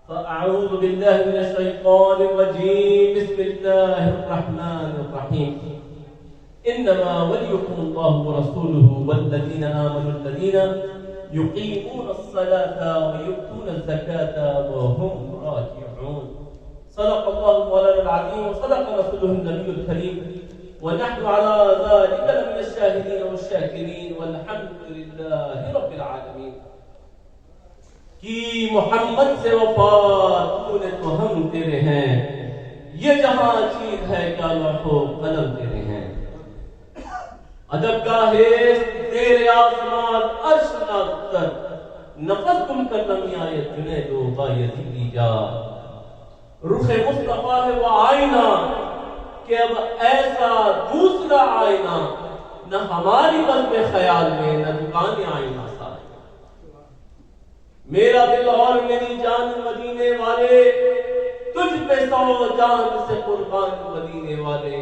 فأعوذ بالله من الشيطان الرجيم. بسم الله الرحمن الرحيم. إنما وليكم الله ورسوله والذين آمنوا الذين يقيمون الصلاة ويؤتون الزكاة وهم راكعون. صدق الله مولانا العظيم وصدق رسوله النبي الكريم ونحن على ذلك لمن الشاهدين والشاكرين والحمد لله رب العالمين. کہ محمد سے وفات پورے تو ہم تیرے ہیں، یہ جہاں چیز ہے کیا لوح و قلم تیرے ہیں. ادب گاہے تیرے آسمان عرش ناتر نفس گم کر نمی آئے جنید و بایزیدی جا. رخ مصطفیٰ ہے وہ آئینہ کہ اب ایسا دوسرا آئینہ نہ ہماری بزم خیال میں نہ دکان آئینہ سا. میرا دل اور میری جان مدینے والے تجھ پہ 100 جان سے قربان مدینے والے.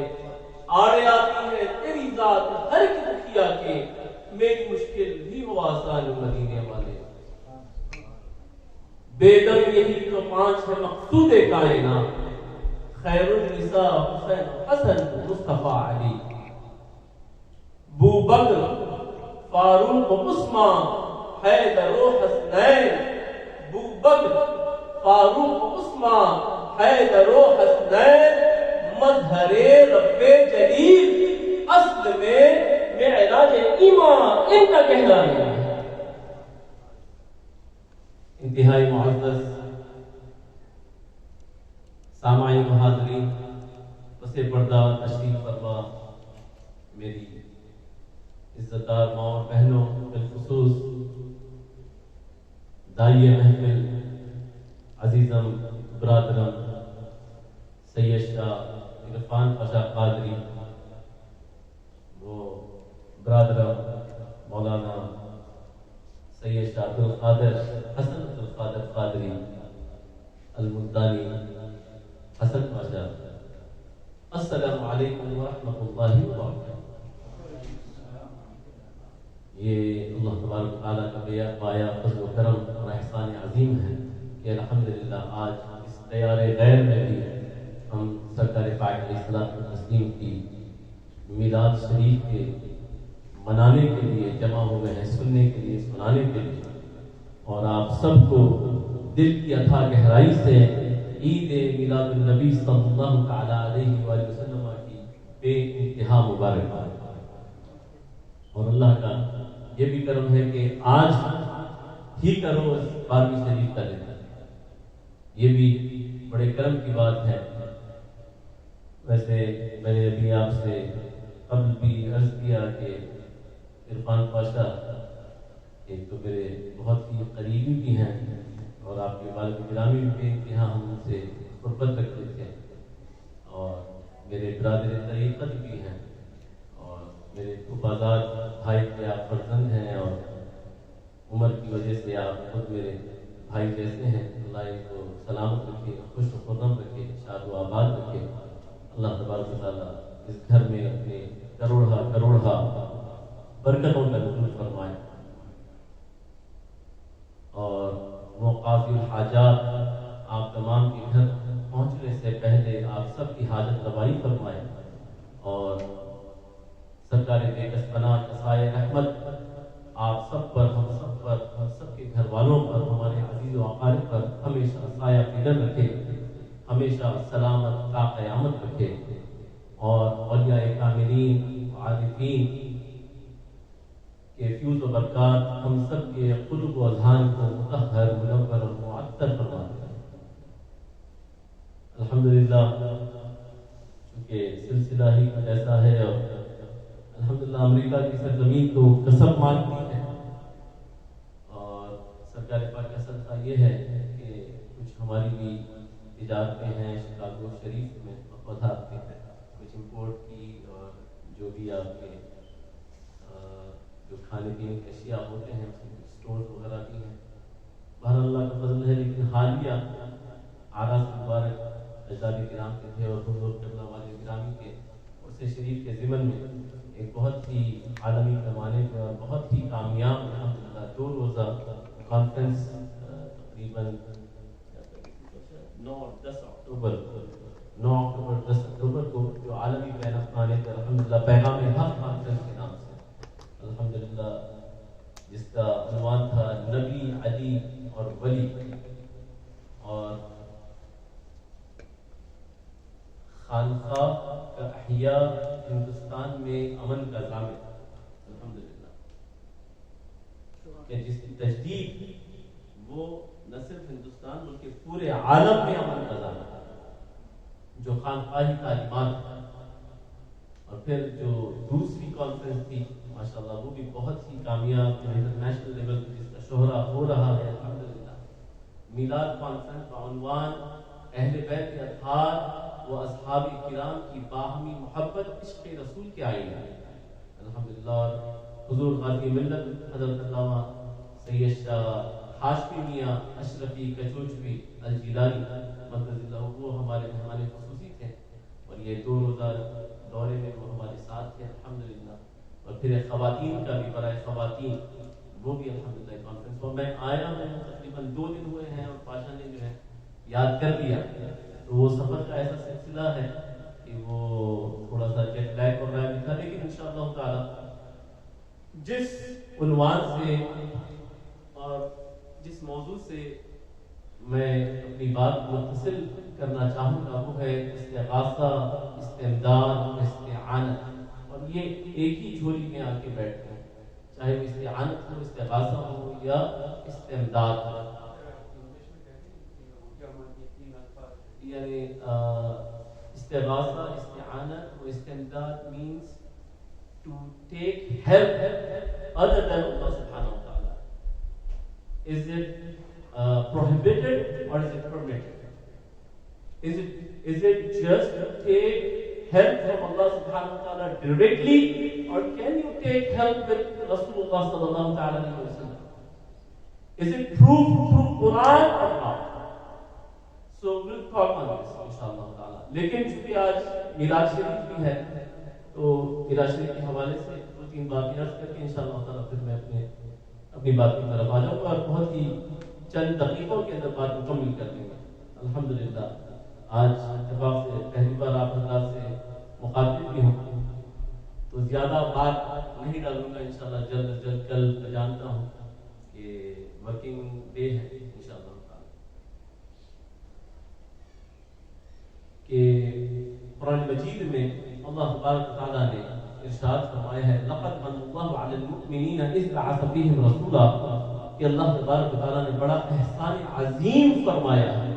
آڑے آتی ہے تیری ذات ہر کی دکھیا کے میری مشکل بھی ہو آسان مدینے والے. بے دم یہی تو 5 ہے مقصود کائنات، خیر النساء حسین حسن مصطفیٰ علی. بو بکر فاروق عثمان حیدر و حسنین. بو بکر فاروق عثمان حیدر و حسنین مظہر رب جلیل اصل میں معراج ایمان ان کا کہلانا ہے. انتہائی معزز سامعین و حاضرین، پس پردہ تشریف فرما میری عزتدار ماں اور بہنوں، بالخصوص داعیہ محفل عزیزم برادرم سید شاہ عرفان پاشا قادری، وہ برادرم مولانا سید شاہ عبدالقادر حسن عبدالقادر قادری الملتانی حسن پاشا. السلام علیکم ورحمۃ اللہ وبرکاتہ. یہ اللہ تبارک و تعالیٰ کا بایا فضل و کرم اور احسان عظیم ہے کہ الحمدللہ آج اس دیار غیر میں بھی ہم سرکار پاک علیہ الصلوۃ والتسلیم کی میلاد شریف کے منانے کے لیے جمع ہوئے ہیں، سننے کے لیے، سنانے کے لیے. اور آپ سب کو دل کی اتھا گہرائی سے عید میلاد النبی صلی اللہ تعالیٰ علیہ وآلہ وسلم کی بے انتہا مبارکباد. اور اللہ کا یہ بھی کرم ہے کہ آج ہی کا روز 12ویں شریف کا دن ہے. یہ بھی بڑے کرم کی بات ہے. ویسے میں نے ابھی آپ سے قبل بھی عرض کیا کہ عرفان پاشا ایک تو میرے بہت ہی قریبی بھی ہیں اور آپ کے والد گرامی بھی بے انتہا ہم ان سے قربت رکھتے تھے، اور میرے برادر طریقت بھی ہیں، اور میرے خوبازاد بھائی کے آپ فرزند ہیں، اور عمر کی وجہ سے آپ خود میرے بھائی جیسے ہیں. اللہ ان کو سلامت رکھے، خوش و خرم رکھے، شاد و آباد رکھے. اللہ تبارک و تعالیٰ اس گھر میں اپنے کروڑا برکتوں کا نزول فرمائے، اور وہ قاضی الحاجات آپ تمام کے گھر پہنچنے سے پہلے آپ سب کی حاجت روائی فرمائے، اور سرکار بے کس پناہ عصائے رحمت آپ سب پر، ہم سب کے گھر والوں پر، ہمارے عزیز و اقارب پر ہمیشہ سایہ فیدن رکھے، ہمیشہ سلامت تا قیامت رکھے. اور اولیاء کاملین عارفین کے فیوز و برکات ہم سب کے قلوب و اذہان کو مطہر، منور اور معطر فرما دے. الحمدللہ چونکہ سلسلہ ہی کچھ ایسا ہے، اور الحمدللہ امریکہ کی سرزمین تو کسب مانتی ہے، اور سرکار پاک کا صدقہ یہ ہے کہ کچھ ہماری بھی تجارتیں ہیں شکاگو شریف میں، وضاحت کے کچھ امپورٹ کی، اور جو بھی آپ کے جو کھانے پینے کے اشیاء ہوتے ہیں اسٹورز وغیرہ بھی ہیں. بہر اللہ کا فضل ہے. لیکن حالیہ آراز مبارک اجداد کرام کے تھے اور حضور قبلہ والے گرامی کے عرص شریف کے ضمن میں ایک بہت ہی عالمی پیمانے پہ اور بہت ہی کامیاب الحمدللہ 2 روزہ کانفرنس تقریباً 9 اکتوبر 10 اکتوبر کو جو عالمی بین الاقوامی الحمدللہ پیغام حق کانفرنس کے نام سے الحمدللہ جس کا عنوان تھا نبی علی اور ولی اور خانقاہ کا احیاء ہندوستان میں امن کا ضامن الحمدللہ کہ جس کی تجدید وہ نہ صرف ہندوستان بلکہ پورے عالم میں امن کا ضامن تھا جو خانقاہی تعلیمات اور پھر جو دوسری کانفرنس تھی ماشاءاللہ وہ بھی بہت ہی کامیاب انٹرنیشنل لیول پہ جس کا شہرہ ہو رہا ہے الحمدللہ میلاد کانفرنس کا عنوان اہل بیت اطہار و اصحاب کرام کی باہمی محبت عشق رسول کے آئین ہے الحمدللہ اور حضور غازی ملت حضرت علامہ سید شاہ ہاشمی میاں اشرفی کچوچوی الجیلانی مدد اللہ وہ ہمارے مہمان خصوصی تھے اور یہ 2 روزہ دورے میں وہ ہمارے ساتھ تھے الحمدللہ اور پھر خواتین کا بھی برائے خواتین وہ بھی الحمدللہ کانفرنس میں میں آیا ہوں تقریباً 2 دن ہوئے ہیں اور پاشا نے جو ہے یاد کر دیا تو وہ سفر کا ایسا سلسلہ ہے کہ وہ تھوڑا سا جیٹ لیگ ہو رہا ہے تھا لیکن انشاءاللہ تعالی جس عنوان سے اور جس موضوع سے میں اپنی بات متصل کرنا چاہوں گا وہ ہے استغاثہ استمداد استعانت اور یہ ایک ہی جھولی میں آ کے بیٹھتے ہیں چاہے وہ استعانت ہو استغاثہ ہو یا استمداد ہو یعنی استغاثہ استعانت و استمداد means to take help other than Allah subhanahu wa ta'ala. Is it prohibited or is it permitted? Is it just to take help from Allah subhanahu wa ta'ala directly or can you take help with Rasulullah sallallahu ta'ala alayhi wa sallam? Is it proved through Quran or not? So we'll talk on this inshallah ta'ala. لیکن چونکہ آج میلاد شریف بھی ہے تو میلاد شریف کے حوالے سے 2-3 باتیں عرض کر کے انشاءاللہ تعالی پھر میں اپنی بات کی طرف آ جاؤں گا اور بہت ہی چند دقیقوں کے اندر بات مکمل کر دیں گے الحمدللہ آج اتفاق سے پہلی بار آپ حضرات سے مخاطب بھی ہوں تو زیادہ بات نہیں ڈالوں گا انشاءاللہ جلد از جلد کل میں جانتا ہوں کہ ورکنگ ڈے ہے انشاءاللہ کہ قرآن مجید میں اللہ تبارک و تعالیٰ نے ارشاد فرمایا ہے لقد من اللہ علی المؤمنین اذ بعث فیہم رسولا کہ اللہ تبارک و تعالیٰ نے بڑا احسان عظیم فرمایا ہے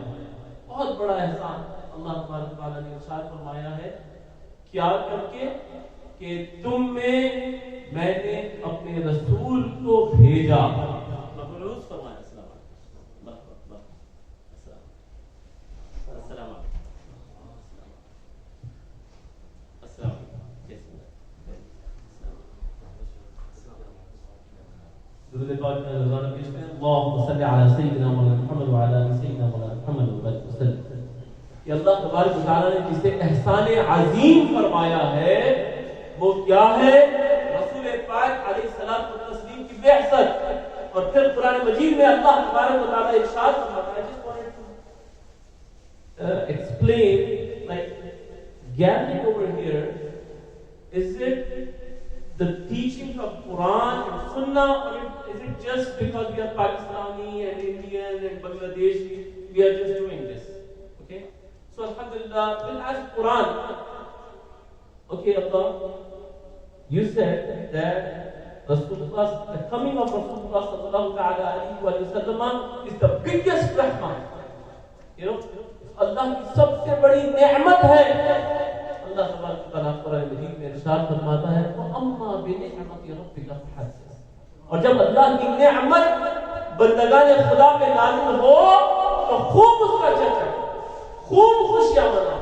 بہت بڑا احسان اللہ تبارک و تعالیٰ نے ارشاد فرمایا ہے کیا کر کے کہ تم میں نے اپنے رسول کو بھیجا مبعوث فرمایا درود پاک میں روزانہ پیش کریں اللہم صلی علی سیدنا مولانا محمد وعلی آل سیدنا مولانا محمد وبارک وسلم کہ اللہ تبارک و تعالیٰ نے جسے احسان عظیم فرمایا ہے وہ کیا ہے رسول پاک علیہ الصلوۃ والتسلیم کی بعثت اور پھر قرآن مجید میں اللہ تبارک و تعالیٰ ارشاد فرماتا ہے جس کو explain like gathering over here is it the teaching of Quran and Sunnah or is it just because we are Pakistani and Indian and Bangladeshi we are just doing this okay so alhamdulillah we'll ask Quran okay Allah you said that Rasulullah the coming of Rasulullah sallallahu ta'ala alayhi wa sallam is the biggest rahmah you know Allah کی سب سے بڑی نعمت ہے اللہ تبارک و تعالیٰ قرآن مجید میں ارشاد فرماتا ہے وَأَمَّا بِنِعْمَةِ رَبِّكَ فَحَدِّثْ اور جب اللہ کی نعمت بندگان خدا پہ نازل ہو تو خوب اس کا چرچا خوب خوشیاں مناؤ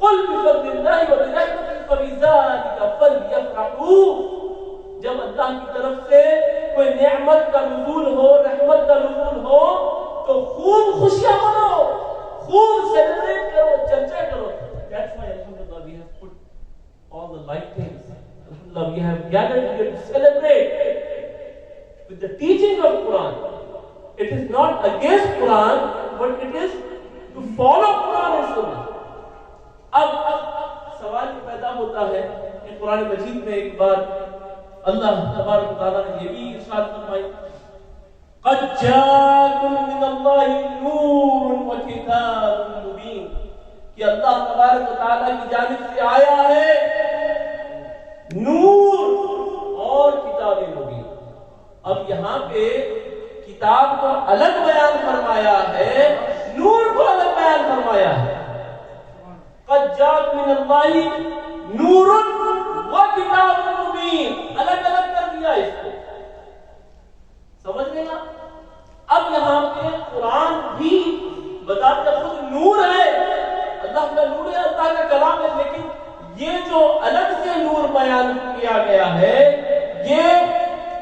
قُلْ بِفَضْلِ اللَّهِ وَبِرَحْمَتِهِ فَبِذَلِكَ فَلْيَفْرَحُوا جب اللہ کی طرف سے کوئی نعمت کا نزول ہو رحمت کا نزول ہو تو خوب خوشیاں مناؤ خوب سیلیبریٹ کرو چرچا کرو that's why alhamdulillah we have put all the light things alhamdulillah we have gathered here to celebrate with the teaching of Quran it is not against Quran but it is to follow Quran and Sunnah. اب سوال یہ پیدا ہوتا ہے کہ قرآن مجید میں ایک بار اللہ تبارک و تعالیٰ نے یہ بھی ارشاد فرمائی قد جاءکم من اللہ نور و کتاب مبین کہ اللہ تبارک و تعالیٰ کی جانب سے آیا ہے نور اور کتاب مبین. اب یہاں پہ کتاب کو الگ بیان فرمایا ہے, نور کو الگ بیان فرمایا ہے. قد جاءت من اللہ نور و کتاب مبین, الگ الگ کر دیا اس کو. سمجھ گئے آپ؟ اب یہاں پہ قرآن بھی بتاتے خود نور ہے, اللہ کا نور ہے, اللہ کا کلام ہے, لیکن یہ جو الگ سے نور بیان کیا گیا ہے یہ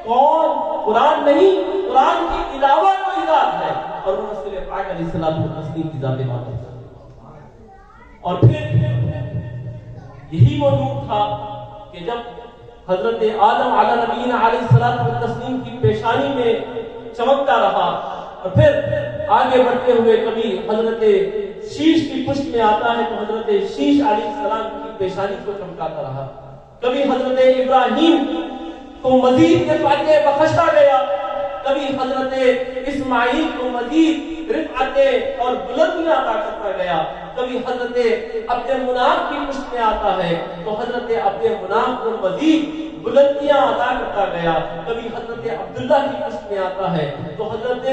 کون؟ قرآن نہیں, قرآن کے علاوہ کوئی ذات ہے اور وہ رسول پاک علیہ الصلوۃ والتسلیم کی ذات بات ہے. اور پھر یہی وہ نور تھا کہ جب حضرت آدم علیہ نبینا علیہ الصلوۃ والتسلیم کی پیشانی میں چمکتا رہا اور پھر آگے بڑھتے ہوئے کبھی حضرت شیش کی پشت میں آتا ہے تو حضرت شیش علیہ السلام کی پیشانی کو چمکاتا رہا. کبھی حضرت ابراہیم کو مزید رفعتیں بخشا گیا, کبھی حضرت اسماعیل کو مزید رفعتیں اور بلندیاں عطا کرتا گیا, کبھی حضرت عبد مناف کی پشت میں آتا ہے تو حضرت عبد مناف کو مزید بلندیاں عطا کرتا گیا, کبھی حضرت عبداللہ کی پشت میں آتا ہے تو حضرت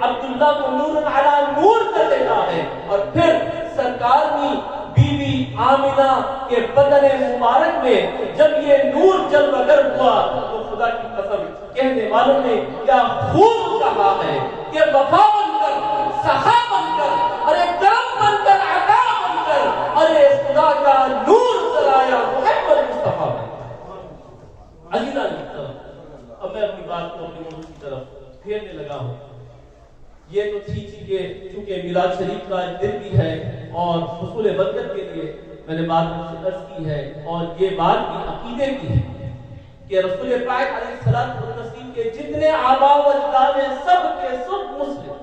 عبداللہ کو نور علی نور کر دیتا ہے. اور پھر سرکار کی بیوی آمنہ کے بدن مبارک میں جب یہ نور جلوگر ہوا تو خدا کی قسم کہنے والوں نے کیا خوب کہا ہے کہ وفا بن کر, سخا بن کر, ارے کرم بن کر, عطا بن کر, ارے خدا کا نور سرایا محمد مصطفیٰ. عزیزان اب میں اپنی بات کو اپنے موضوع کی طرف پھیرنے لگا ہوں. یہ تو تھی کہ چونکہ میلاد شریف کا دن بھی ہے اور حصول برکت کے لیے میں نے بات عرض کی ہے اور یہ بات بھی عقیدے کی ہے کہ رسول پاک علیہ الصلوۃ والتسلیم کے جتنے آباء و اجداد ہیں سب کے سب مسلم,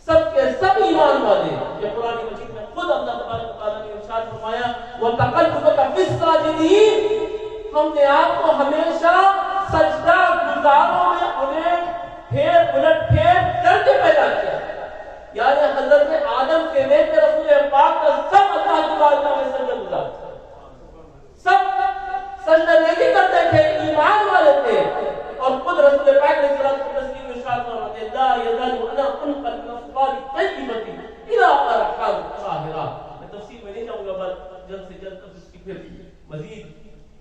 سب کے سب ایمان والے. یہ قرآن مجید میں خود اللہ تبارک و تعالیٰ نے ارشاد فرمایا وَتَقَلُّبَكَ فِي السَّاجِدِينَ, ہم نے آپ کو ہمیشہ سجدہ گزاروں میں انہیں پھیر الٹ پھیر کرتے پیدا کیا. یعنی حضرت آدم سے لے کر رسول پاک کا سب اللہ کی بارگاہ میں سجدہ گزار, سب سجدہ ریزی کرتے تھے, ایمان والے تھے. اور خود رسول پاک علیہ الصلوۃ والتسلیم ارشاد فرماتے ہیں لا یزال انا انقل من اصفار طیبۃ الى ارحام طاہرہ. میں تفصیل میں نہیں جاؤں گا, بس جلد سے جلد اس کی پھر مزید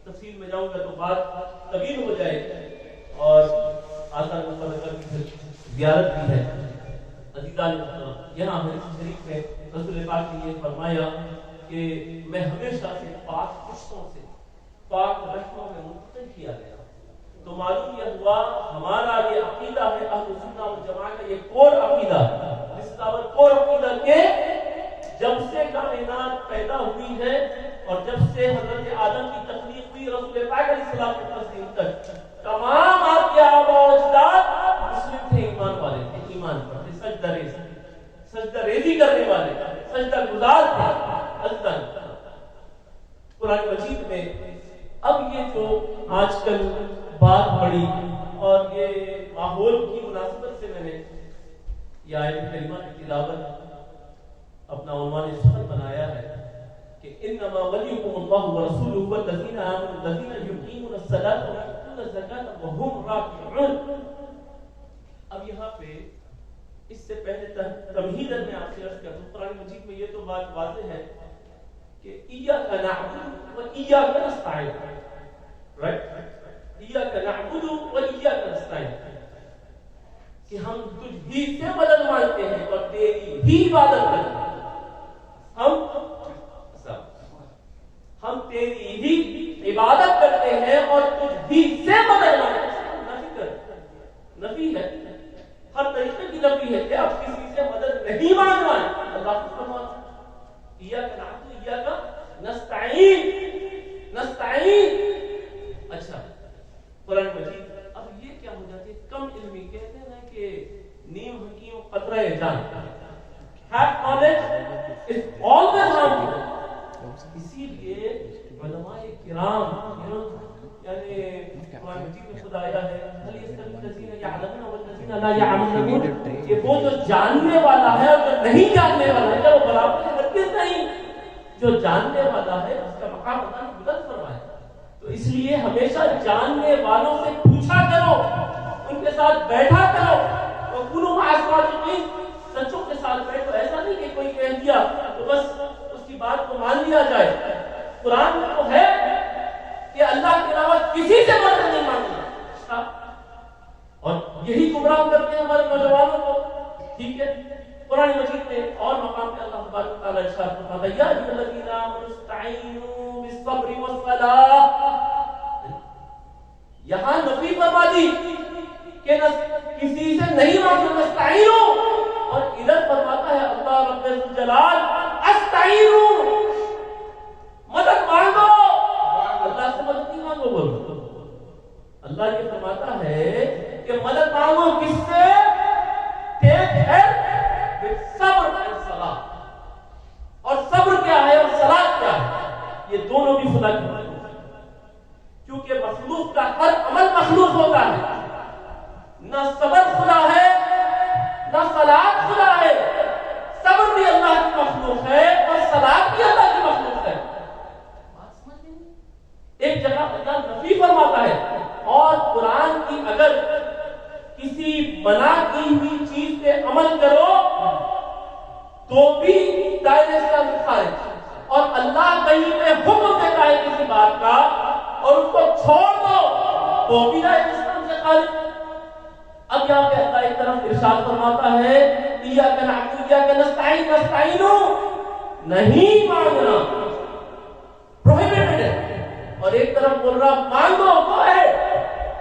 تفصیل میں جاؤں گا تو بات طویل ہو جائے اور آسان مقدر کی زیارت بھی ہے. عزیزان یہاں حدیث شریف میں رسول پاک نے یہ فرمایا کہ میں ہمیشہ سے پاک پشتوں سے پاک رشتوں میں منتقل کیا گیا. تو معلوم یہ ہوا ہمارا یہ عقیدہ ہے اہل سنت والجماعت کا یہ کور عقیدہ ہے, جس کا کور عقیدہ کہ جب سے کائنات پیدا ہوئی ہے اور جب سے حضرت آدم کی تخلیق ہوئی رسول پاک علیہ السلام کی تخلیق تک تمام آپ کے آباء و اجداد مسلم تھے, ایمان والے تھے, ایمان پر تھے, سجدہ ریزی کرنے والے, سجدہ گزار تھے. قرآن مجید میں اب یہ جو آج کل بات پڑی اور یہ ماحول کی مناسبت سے میں نے یہ آیت کریمہ کی تلاوت اپنا عنوان سخن بنایا ہے کہ انما ولیکم اللہ ورسولہ والذین آمنوا الذین یقیمون الصلاۃ ویؤتون الزکاۃ وهم راکعون. اب یہاں پہ اس سے پہلے تمہیداً میں آپ سے عرض کرتا ہوں قرآن مجید میں یہ تو بات واضح ہے کہ ایاک نعبد و ایاک نستعین, رائٹ, ایاک نعبد و ایاک نستعین, کہ ہم تجھ ہی سے مدد مانگتے ہیں اور تیری ہی عبادت کرتے ہیں. ہم تیری ہی عبادت کرتے ہیں اور تجھ ہی سے مدد مانگتے ہیں. نفی ہے, ہر طریقے کی نفی ہے کہ آپ کسی سے مدد نہیں مانگنا ہے. اللہ کو فرماتا ہے ایاک نعبد و ایاک نستعین. اچھا قرآن مجید اب یہ کیا ہو جاتی ہے کم علمی, کہتے ہیں نا کہ نیم حکیم قطرہ جان, ہیو نالج آیا ہے هل يستوي الذين يعلمون والذين لا يعلمون، کہ وہ جو جاننے والا ہے اور جو نہیں جاننے والا ہے وہ برابر ہے؟ ہرگز نہیں. جو جاننے والا ہے اس کا مقام اللہ نے بلند فرمایا. تو اس لیے ہمیشہ جاننے والوں سے پوچھا کرو، ان کے ساتھ بیٹھا کرو. وَكُونُوا مَعَ الصَّادِقِينَ، سچوں کے ساتھ بیٹھو. ایسا نہیں کہ کوئی کہہ دیا تو بس اس کی بات کو مان لیا جائے. قرآن میں تو ہے کہ اللہ کے علاوہ کسی سے مدد نہیں مانگنا، اور یہی گمراہ کرتے ہیں ہمارے نوجوانوں کو. ٹھیک ہے، قرآن مجید میں اور مقام پہ اللہ تبارک و تعالیٰ ارشاد فرماتا ہے یا ایھا الذین آمنوا استعینوا بالصبر والصلاۃ. یہاں نفی فرما دی کہ کسی سے نہیں مانگو استعینوا، اور ادھر فرماتا ہے اللہ رب الجلال استعینوا، مدد مانگو. اللہ سے مدد نہیں مانگو، بولو. اللہ یہ فرماتا ہے کہ مدد مانگو کس سے؟ ٹیک ہیلپ وتھ صبر اینڈ صلاۃ. اور صبر کیا ہے اور صلاۃ کیا ہے؟ یہ دونوں بھی خدا کی مخلوق ہے، کیونکہ مخلوق کا ہر عمل مخلوق ہوتا ہے. نہ صبر خدا ہے نہ صلاۃ خدا ہے. صبر بھی اللہ کی مخلوق ہے اور صلاۃ بھی اللہ کی مخلوق ہے. ایک جگہ اللہ نفی فرماتا ہے، اور قرآن کی اگر کسی منع کی ہوئی چیز پہ عمل کرو تو بھی دائرے سے خارج، اور اللہ کہیں پہ حکم دیتا ہے کسی بات کا اور اس کو چھوڑ دو تو بھی دائرے سے خارج. اب یہاں پہ اللہ ایک طرف ارشاد فرماتا ہے ایاک نعبد وایاک نستعین، نستعینوا نہیں مانگنا، پروہیبٹڈ ہے. اور ایک طرف بول رہا مانگو، وہ ہے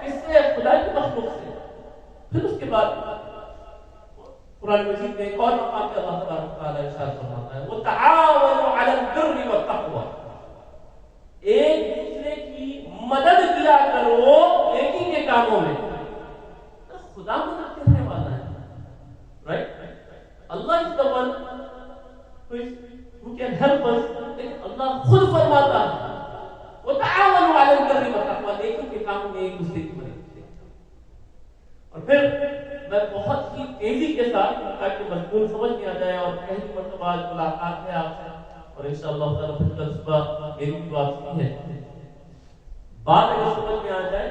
کس سے؟ خدا کی مخلوق سے. پھر اس کے بعد قرآن مجید میں ایک اور مقام پہ اللہ تبارک و تعالیٰ ارشاد فرماتا ہے وَتَعَاوَنُوا عَلَى الْبِرِّ وَالتَّقْوَىٰ، ایک دوسرے کی مدد کیا کرو نیکی کے کاموں میں. خدا مدد کرنے والا ہے، right? Allah is the one who can help us. اللہ خود فرماتا ہے وَتَعَاوَنُوا عَلَى الْبِرِّ وَالتَّقْوَىٰ، نیکی کے کاموں میں ایک دوسرے کی مدد. اور پھر میں بہت ہی تیزی کے ساتھ تاکہ مضمون سمجھ میں آ جائے، اور پہلی مرتبہ ملاقات ہے آپ سے، اور انشاءاللہ تعالیٰ پھر کل صبح میری بھی واپسی ہے. بات اگر سمجھ میں آ جائے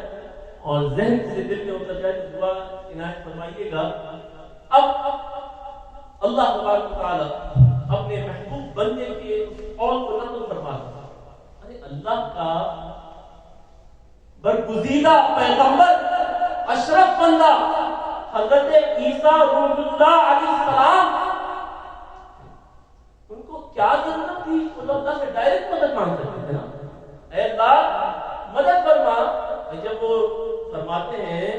اور ذہن سے دل میں اتر جائے تو دعا عنایت فرمائیے گا. اب اللہ تبارک و تعالیٰ اپنے محبوب بندے کے قول کو نقل فرماتا ہے. ارے اللہ کا برگزیدہ پیغمبر اشرف بندہ حضرت عیسیٰ روح اللہ علیہ السلام، ان کو کیا ضرورت تھی؟ وہ اللہ سے ڈائریکٹ مدد مانگ سکتے تھے نا. اے اللہ مدد فرما. جب وہ فرماتے ہیں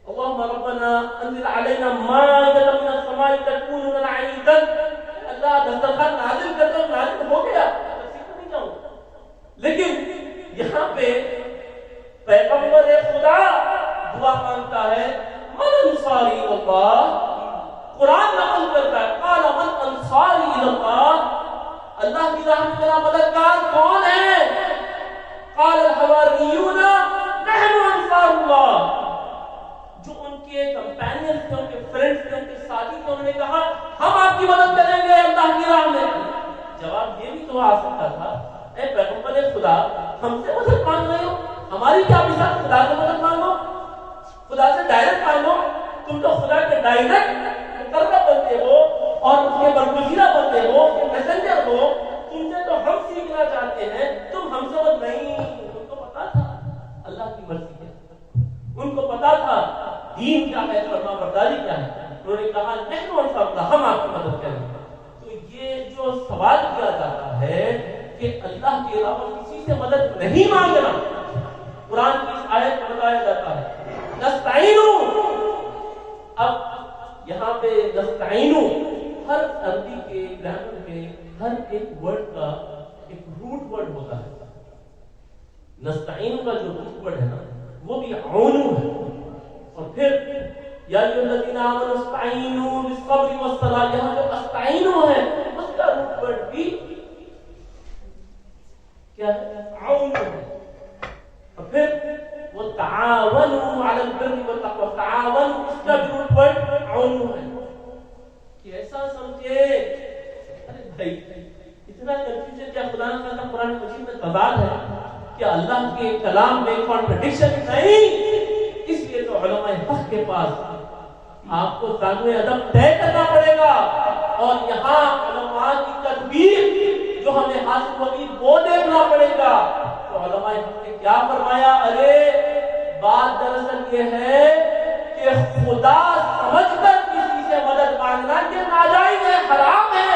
اللہم ربنا انزل علینا مائدۃ من السماء تکون لنا عیدا، اللہ دسترخوان نازل کر دو. نازل ہو گیا، نہیں جاؤں. لیکن یہاں پہ پیغمبر خدا دعا مانگتا ہے من انصاری اللہ. قرآن نقل کرتا ہے قال من انصاری اللہ، اللہ کی راہ میں میرا مددگار کون ہے؟ قال الحواریون نحن انصار اللہ. جو ان کے کمپینئنز تھے، ان کے فرینڈز تھے، ان کے ساتھی تھے، انہوں نے کہا ہم آپ کی مدد کریں گے اللہ کی راہ میں. جواب یہ بھی تو آ سکتا تھا اے پیغمبر خدا ہم سے مدد مانگ رہے ہو، ہماری کیا مثال؟ خدا سے مدد مانگو، خدا سے ڈائریکٹ مانگو. تم تو خدا کے ڈائریکٹ مقرب بنتے ہو اور اس کے برگزیدہ بنتے ہو، اس کے میسنجر ہو. تم سے تو ہم سیکھنا چاہتے ہیں، تم ہم سے مت نہیں. ان کو پتا تھا اللہ کی مرضی کیا، ان کو پتا تھا دین کیا ہے، فرما برداری کیا ہے. انہوں نے کہا نحن انصار اللہ، ہم آپ کی مدد کریں گے. تو یہ جو سوال کیا جاتا ہے کہ اللہ کے علاوہ کسی سے مدد نہیں مانگنا، قرآن کی اس آیت میں بتایا جاتا ہے نستعینوا. اب یہاں پہ نستعینوا ہر عربی کے گرامر میں ہر ایک ورڈ کا ایک روٹ ورڈ ہوتا ہے. نستعین کا جو روٹ ورڈ ہے نا وہ بھی عونو ہے. اور پھر یا ایھا الذین آمنوا استعینوا بالصبر والصلاۃ، یہاں جو استعینوا ہے اس کا روٹ ورڈ بھی کیا ہے؟ عونو ہے. اور پھر وہ تعاون ایسا سمجھے. ارے بھائی اتنا کنفیوژن کیا خدا نے کہا قرآن مجید میں تضاد ہے کہ اللہ کے کلام میں کانٹرڈکشن نہیں. اس لیے تو علماء حق کے پاس آپ کو قانون ادب طے کرنا پڑے گا اور یہاں علماء کی تدبیر جو ہمیں حاصل ہوگی وہ دیکھنا پڑے گا. تو علماء نے کیا فرمایا؟ ارے بات دراصل یہ ہے کہ خدا سمجھ کر کسی سے مدد مانگنا یہ ناجائز ہے، حرام ہے،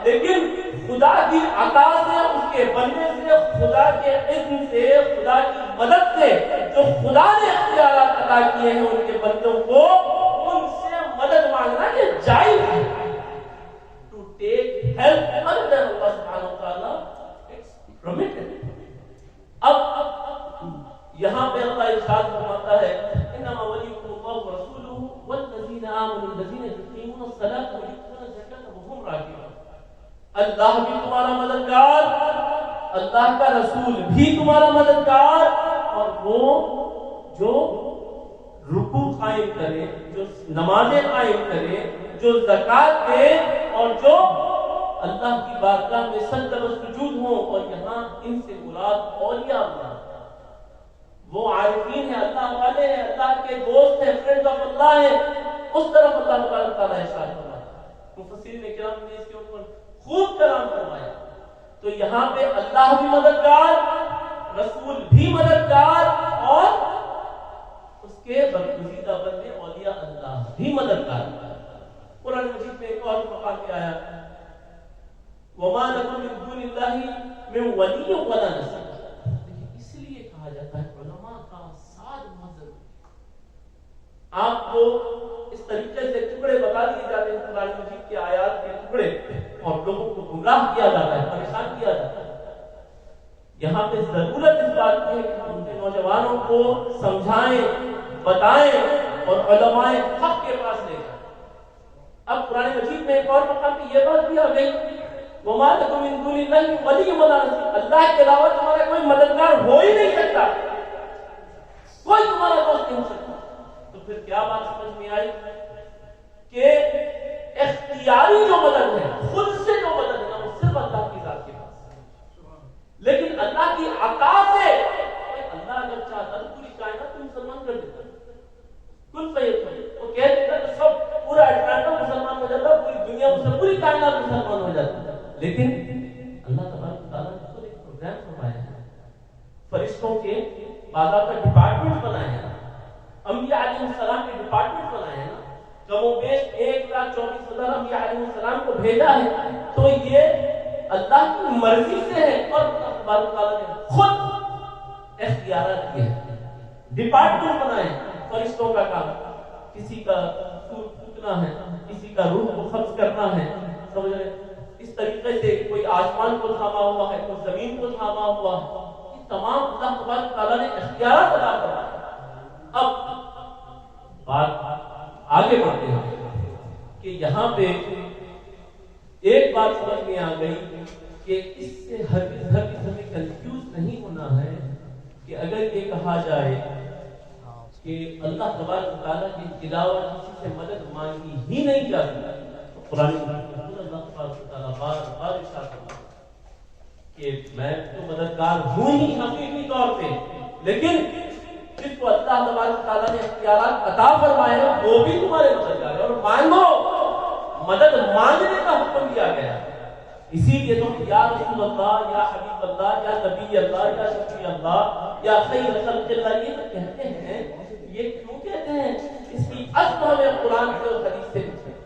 لیکن خدا کی عطا سے، اس کے بننے سے، خدا کے علم سے، خدا کی مدد سے جو خدا نے اختیارات عطا کیے ہیں ان کے بندوں کو، ان سے مدد مانگنا یہ جائز ہے. To take help other than اللہ سبحانہ وتعالی اٹس permitted. اب یہاں پہ اللہ ارشاد فرماتا ہے انما ولیکم اللہ ورسولہ والذین آمنوا الذین یقیمون الصلاۃ ویؤتون الزکاۃ وهم راکعون. اللہ بھی تمہارا مددگار، اللہ کا رسول بھی تمہارا مددگار، اور وہ جو رکوع قائم کرے، جو نمازیں قائم کرے، جو زکوٰۃ دے، اور جو اللہ کی بارگاہ میں سجدہ و سجود ہوں. اور یہاں ان سے مراد اولیاء اللہ، وہ عارفین ہیں، اللہ والے ہیں، اللہ کے دوست ہیں، فرینڈ آف اللہ ہیں. اس طرف اللہ تعالیٰ ارشاد فرمایا. مفسرین کرام نے اس کے اوپر خوب کلام فرمایا. تو یہاں پہ اللہ بھی مددگار، رسول بھی مددگار، اور اس کے برگزیدہ بندے اولیاء اللہ بھی مددگار. قرآن مجید میں ایک اور مقام پہ آیا وَمَا لَكُم مِّن دُونِ اللَّهِ مِن وَلِيٍّ وَلَا نَصِيرٍ. اس لیے کہا جاتا ہے علماء کا ساتھ بہت ضروری. آپ کو اس طریقے سے ٹکڑے بتا دیے جاتے ہیں قرآن مجید کے آیات کے ٹکڑے، اور لوگوں کو گمراہ کیا جاتا ہے، پریشان کیا جاتا ہے. یہاں پہ ضرورت اس بات کی ہے کہ ہم اپنے نوجوانوں کو سمجھائیں، بتائیں اور علماء حق کے پاس لے جائیں. اب قرآن مجید میں ایک اور مقام پہ یہ بات بھی آ گئی وَمَا لَكُم مِّن دُونِ اللَّهِ وَلِيٌّ وَلَا نَصِيرٌ. اللہ کے علاوہ تمہارا کوئی مددگار ہو ہی نہیں سکتا، کوئی تمہارا دوست نہیں ہو سکتا. تو پھر کیا بات سمجھ میں آئی کہ اختیاری جو مدد ہے، خود سے جو مدد ہے نا، وہ صرف اللہ کی ذات کے پاس. لیکن اللہ کی عطا سے اللہ اگر چاہتا تو پوری کائنات کو مسلمان کر دیتا. کل فیکون، وہ کہہ دیتا تو سب پورا اٹلانٹا مسلمان ہو جاتا، پوری دنیا مسلمان، پوری کائنات مسلمان ہو جاتا. لیکن اللہ تبارک تعالیٰ نے خود ایک پروگرام بنایا ہے، فرشتوں کے باضابطہ ڈپارٹمنٹ بنائے ہیں، انبیاء علیہ السلام کے ڈپارٹمنٹ بنائے ہیں. کم و بیش 1,24,000 انبیاء علیہ السلام کو بھیجا ہے. تو یہ اللہ کی مرضی سے ہے، اور اللہ تبارک تعالیٰ نے خود اختیارات دیے ہیں، ڈپارٹمنٹ بنائے ہیں. فرشتوں کا کام کسی کا سور پھونکنا ہے، کسی کا روح کو قبض کرنا ہے، سمجھ رہے؟ اس طریقے سے کوئی آسمان کو تھاما ہوا ہے، کوئی زمین کو تھاما ہوا ہے. یہ تمام اللہ تبارک تعالیٰ نے اختیارات عطا فرمائے. اب بات آگے بڑھتے ہیں کہ یہاں پہ ایک بات سمجھ میں آ گئی کہ اس سے ہرگز ہمیں کنفیوز نہیں ہونا ہے کہ اگر یہ کہا جائے کہ اللہ تبارک تعالیٰ کے علاوہ کسی سے مدد مانگی ہی نہیں جاتی، تو قرآن مجید اللہ تبارک تعالیٰ بار بار ارشاد فرماتا کہ میں تو مددگار ہوں ہی حقیقی طور پہ، لیکن جس کو اللہ تبارک تعالیٰ نے اختیارات عطا فرمائے ہیں وہ بھی تمہارے مددگار ہے. اور مانگو، مدد مانگنے کا حکم دیا گیا. اسی لیے تو یا رسول اللہ، یا حبیب اللہ، یا نبی اللہ، یا شفیع اللہ، یا خیر خلق اللہ، یہ تو کہتے ہیں. یہ کیوں کہتے ہیں؟ اس کی اصل ہمیں قرآن سے اور حدیث سے ملتی ہے.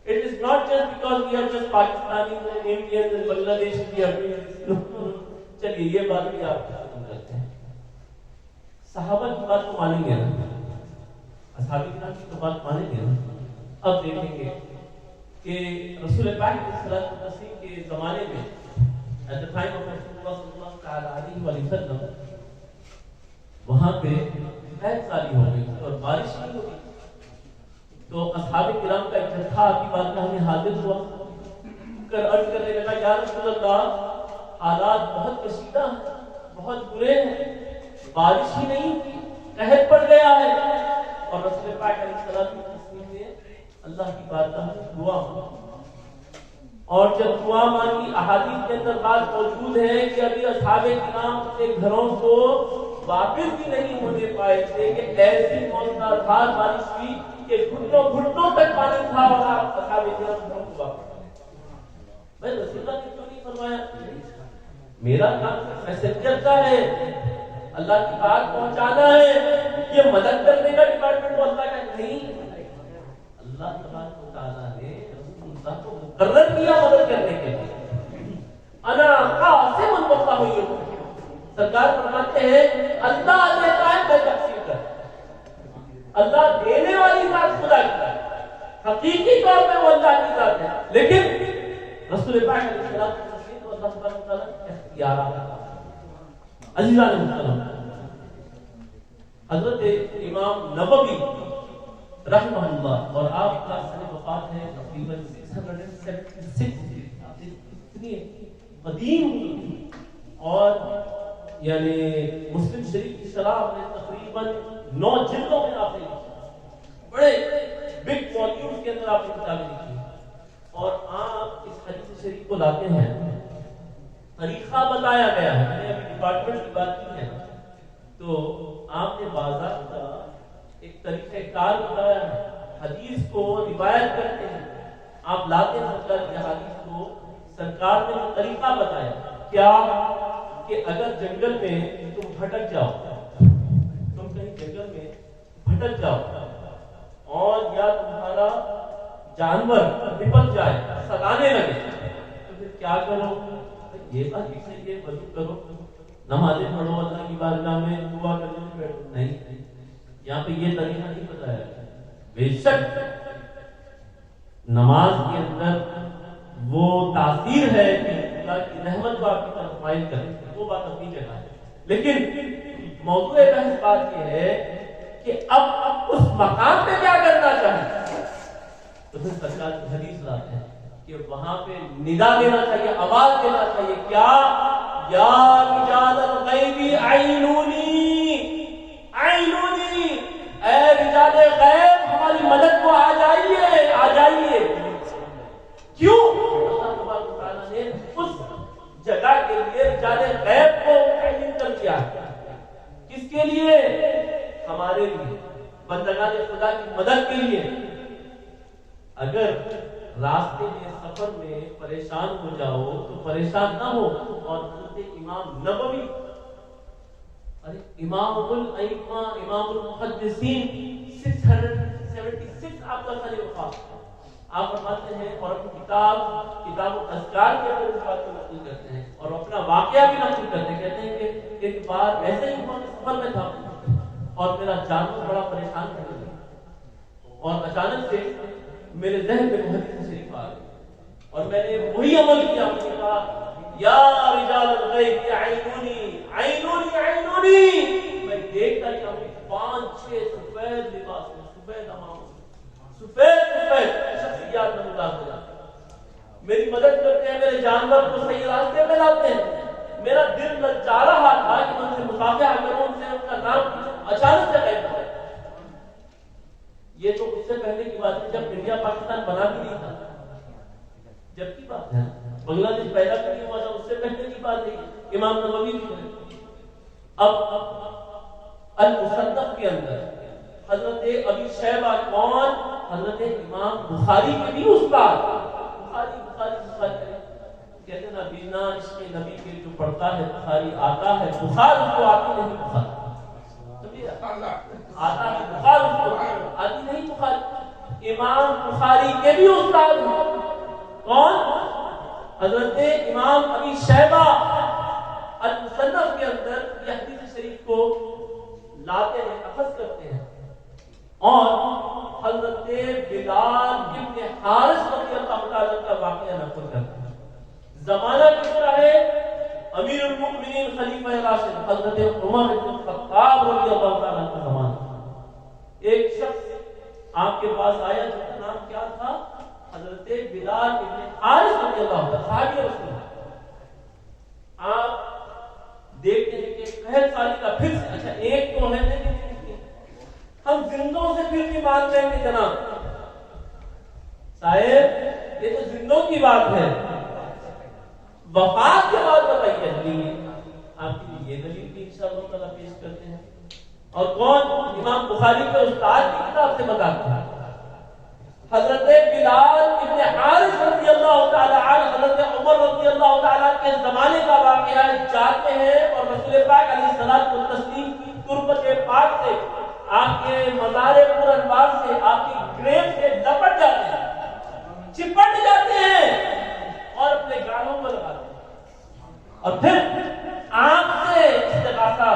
It is not just because we are just Pakistanis and Indians and Bangladeshis we are doing this. چلیے یہ بات بھی آپ ختم کرتے ہیں. صحابہ کی بات کو مانیں گے نا، اصحاب کرام کی بات مانیں گے نا. اب دیکھیں گے کہ رسول پاک صلی اللہ علیہ وسلم کے زمانے میں at the time of Rasulullah صلی اللہ علیہ وسلم وہاں پہ قحط سالی ہو گئی اور بارش نہیں ہوئی. تو اصحاب کرام کا ایک جتھا آپ کی بارگاہ میں حاضر ہوا کر عرض کرنے لگا یا رسول اللہ حالات بہت کشیدہ ہیں، بہت برے ہیں، بارش ہی نہیں، قحط پڑ گیا ہے. اور رسول پاک علیہ السلام نے اللہ کی بارگاہ میں دعا مانگی. اور جب دعا مانگی، احادیث کے اندر بات موجود ہے کہ ابھی اصحاب کرام کے گھروں کو واپس بھی نہیں ہونے پائے تھے کہ ایسی موسلادھار بارش ہوئی کہ گھٹنوں گھٹنوں تک پانی تھا اور آپ اصحاب کرام گھروں کو واپس۔ میں رسول اللہ نے کیوں نہیں فرمایا میرا کام میسنجر کا ہے، اللہ کی بات پہنچانا ہے، یہ مدد کرنے کا ڈپارٹمنٹ تو اللہ کا نہیں۔ اللہ تبارک و تعالیٰ نے رسول اللہ کو مقرر کیا مدد کرنے کے لیے۔ انا قاسم المقام، سرکار فرماتے ہیں اللہ دیتا ہے میں تقسیم کرتا۔ اللہ دینے والی ذات خدا کی ہے، حقیقی طور پہ وہ اللہ کی ذات ہے، لیکن رسول پاک علیہ السلام کو اللہ تبارک و تعالیٰ نے اختیارات۔ عزیزان محترم، حضرت امام نووی رحمہ اللہ، اور آپ کا سن وفات ہے تقریباً 676، اتنی قدیم، اور یعنی مسلم شریف کی شرح نے تقریباً 9 جلدوں میں آپ نے لکھی، بڑے بگ والیوم کے اندر آپ نے کتابیں لکھی، اور آپ اس حدیث شریف کو لاتے ہیں، طریقہ بتایا گیا ہے، میں نے ابھی ڈپارٹمنٹ کی بات کی ہے تو آپ نے باضابطہ ایک طریقہ کار بتایا ہے، حدیث کو روایت کرتے ہیں، آپ لاتے ہیں سرکار کی حدیث کو، سرکار نے جو طریقہ بتایا کیا کہ اگر جنگل میں تم بھٹک جاؤ، تم کہیں جنگل میں بھٹک جاؤ اور یا تمہارا جانور نپٹ جائے، سگانے لگے، تو پھر کیا کرو؟ یہ بات صحیح ہے، وضو کرو، نمازیں پڑھو، اللہ کی بارگاہ میں دعا کرنے بیٹھو، نہیں، یہاں پہ یہ طریقہ نہیں بتایا۔ بے شک نماز کے اندر وہ تاثیر ہے کہ اللہ کی رحمت کو آپ کی طرف مائل کرے، وہ بات اپنی جگہ ہے، لیکن موضوع بحث بات یہ ہے کہ اب اس مقام پہ کیا کرنا چاہیے، تو پھر سرکار کی حدیث لاتے ہیں کہ وہاں پہ ندا دینا چاہیے، آواز دینا چاہیے، کیا یا رجال الغیب عینونی، عینونی، اے رجال غیب ہماری مدد کو آ جائیے، آ جائیے۔ کیوں؟ اللہ تبارک و تعالیٰ نے اس جگہ کے لیے رجال غیب کو تعین کر دیا، کس کے لیے؟ ہمارے لیے، بندگان خدا کی مدد کے لیے۔ اگر راستے میں سفر میں پریشان ہو جاؤ تو پریشان نہ ہو، اور حضرت امام نووی، امام الائمہ، امام المحدثین، 676 آپ کا سن وفات، آپ فرماتے ہیں، اور اپنی کتاب الاذکار کے اندر اس بات کو نقل کرتے ہیں، اور اپنا واقعہ بھی نقل کرتے ہیں، کہتے ہیں کہ ایک بار ایسے ہی سفر میں تھا اور میرا جانور بڑا پریشان کرنے لگا، اور اچانک سے میرے ذہن میں حدیث شریف آ گئی، اور میں نے وہی عمل کیا، میں نے کہا یا رجال الغیب عینونی، عینونی، عینونی۔ میں دیکھتا کہ ہمیں 5-6 سفید لباس میں، سفید امام، سفید شخصیات میں مدد ہو جاتے ہیں، میری مدد کرتے ہیں، میرے جانور کو صحیح راستے پہ لاتے ہیں۔ میرا دل للچا رہا تھا کہ میں ان سے مصافحہ کروں، ان سے ان کا نام پوچھوں، اچانک سے غائب ہو گئے۔ یہ تو اس سے پہلے کی بات ہے جب انڈیا پاکستان بنا بھی نہیں تھا، جب کی بات ہے، بنگلہ دیش پیدا بھی نہیں ہوا تھا، اس سے پہلے کی بات ہے، امام نووی بھی ہے۔ اب المصنف کے اندر حضرت ابی شیبہ کون؟ حضرت امام بخاری کے بھی استاد، بخاری کہتے ہیں نا، بنا عشق نبی کے جو پڑھتا ہے بخاری آتا ہے، بخار اس کو آتی نہیں، بخار آتا ہے، بخار اس کو آتی نہیں، بخاری۔ امام بخاری کے بھی استاد ہیں، کون؟ حضرت امام ابی شیبہ المصنف کے اندر یہ حدیث شریف کو لاتے ہیں، اخذ کرتے ہیں، اور حضرت بلال ابن حارث رضی اللہ تعالیٰ کا واقعہ نقل کرتے ہیں۔ زمانہ کس طرح ہے؟ امیر المؤمنین خلیفہ راشد حضرت عمر بن الخطاب رضی اللہ تعالیٰ کا زمانہ۔ ایک شخص آپ کے پاس آیا جس کا نام کیا تھا؟ حضرت بلال ابن حارث رضی اللہ تعالیٰ، صحابی رسول اللہ۔ آپ دیکھتے ہیں کہ قحط سالی کا پھر سے، اچھا ایک تو ہے نہیں، ہم زندوں سے پھر بھی مان رہے ہیں کہ جناب صاحب یہ تو دنوں کی بات ہے، وفات کے بعد بتائیے آپ کے لیے یہ دلیل بھی انشاءاللہ تعالیٰ پیش کرتے ہیں. اور کون؟ امام بخاری کے استاد کی کتاب سے بتاتے ہیں. حضرت بلال ابن حارث رضی اللہ تعالیٰ عنہ حضرت عمر رضی اللہ تعالیٰ کے زمانے کا واقعہ جانتے ہیں، اور رسول پاک علیہ الصلوۃ والتسلیم کی تربت پاک سے، آپ کے مزار پر انوار سے، آپ کی گریو سے لپٹ جاتے ہیں، چپٹ جاتے ہیں اور اپنے گالوں پر لگاتے ہیں، اور پھر آپ سے استغاثہ،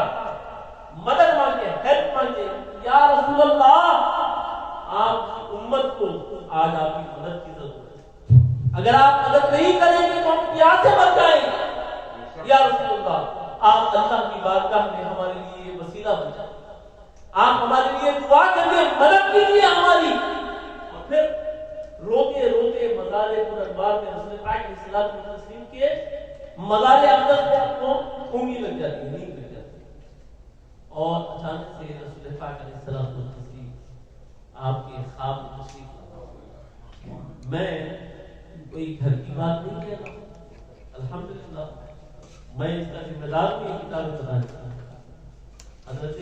مدد مانگے، ہیلپ مانگے. یا رسول اللہ، آپ کی امت کو آج آپ کی مدد کی ضرورت ہے، اگر آپ مدد نہیں کریں گے تو ہم پیاس سے مر جائیں گے. یا رسول اللہ، آپ اللہ کی بارگاہ میں ہمارے لیے وسیلہ بن جائیں، آپ ہمارے لیے دعا کریے، مدد کیجیے ہماری. اور پھر روتے روتے مزار پر انوار میں رسول پاک علیہ الصلوۃ والتسلیم کے مزار اقدس پہ آپ کو انگلی لگ جاتی ہے، نیند لگ جاتی ہے، اور اچانک سے رسول پاک علیہ الصلوۃ والتسلیم آپ کے خواب میں تشریف لاتے. میں کوئی گھر کی بات نہیں کہہ رہا ہوں، الحمدللہ میں اس کا ذمہ دار بھی یہ کتاب بتانا چاہتا ہوں. حضرت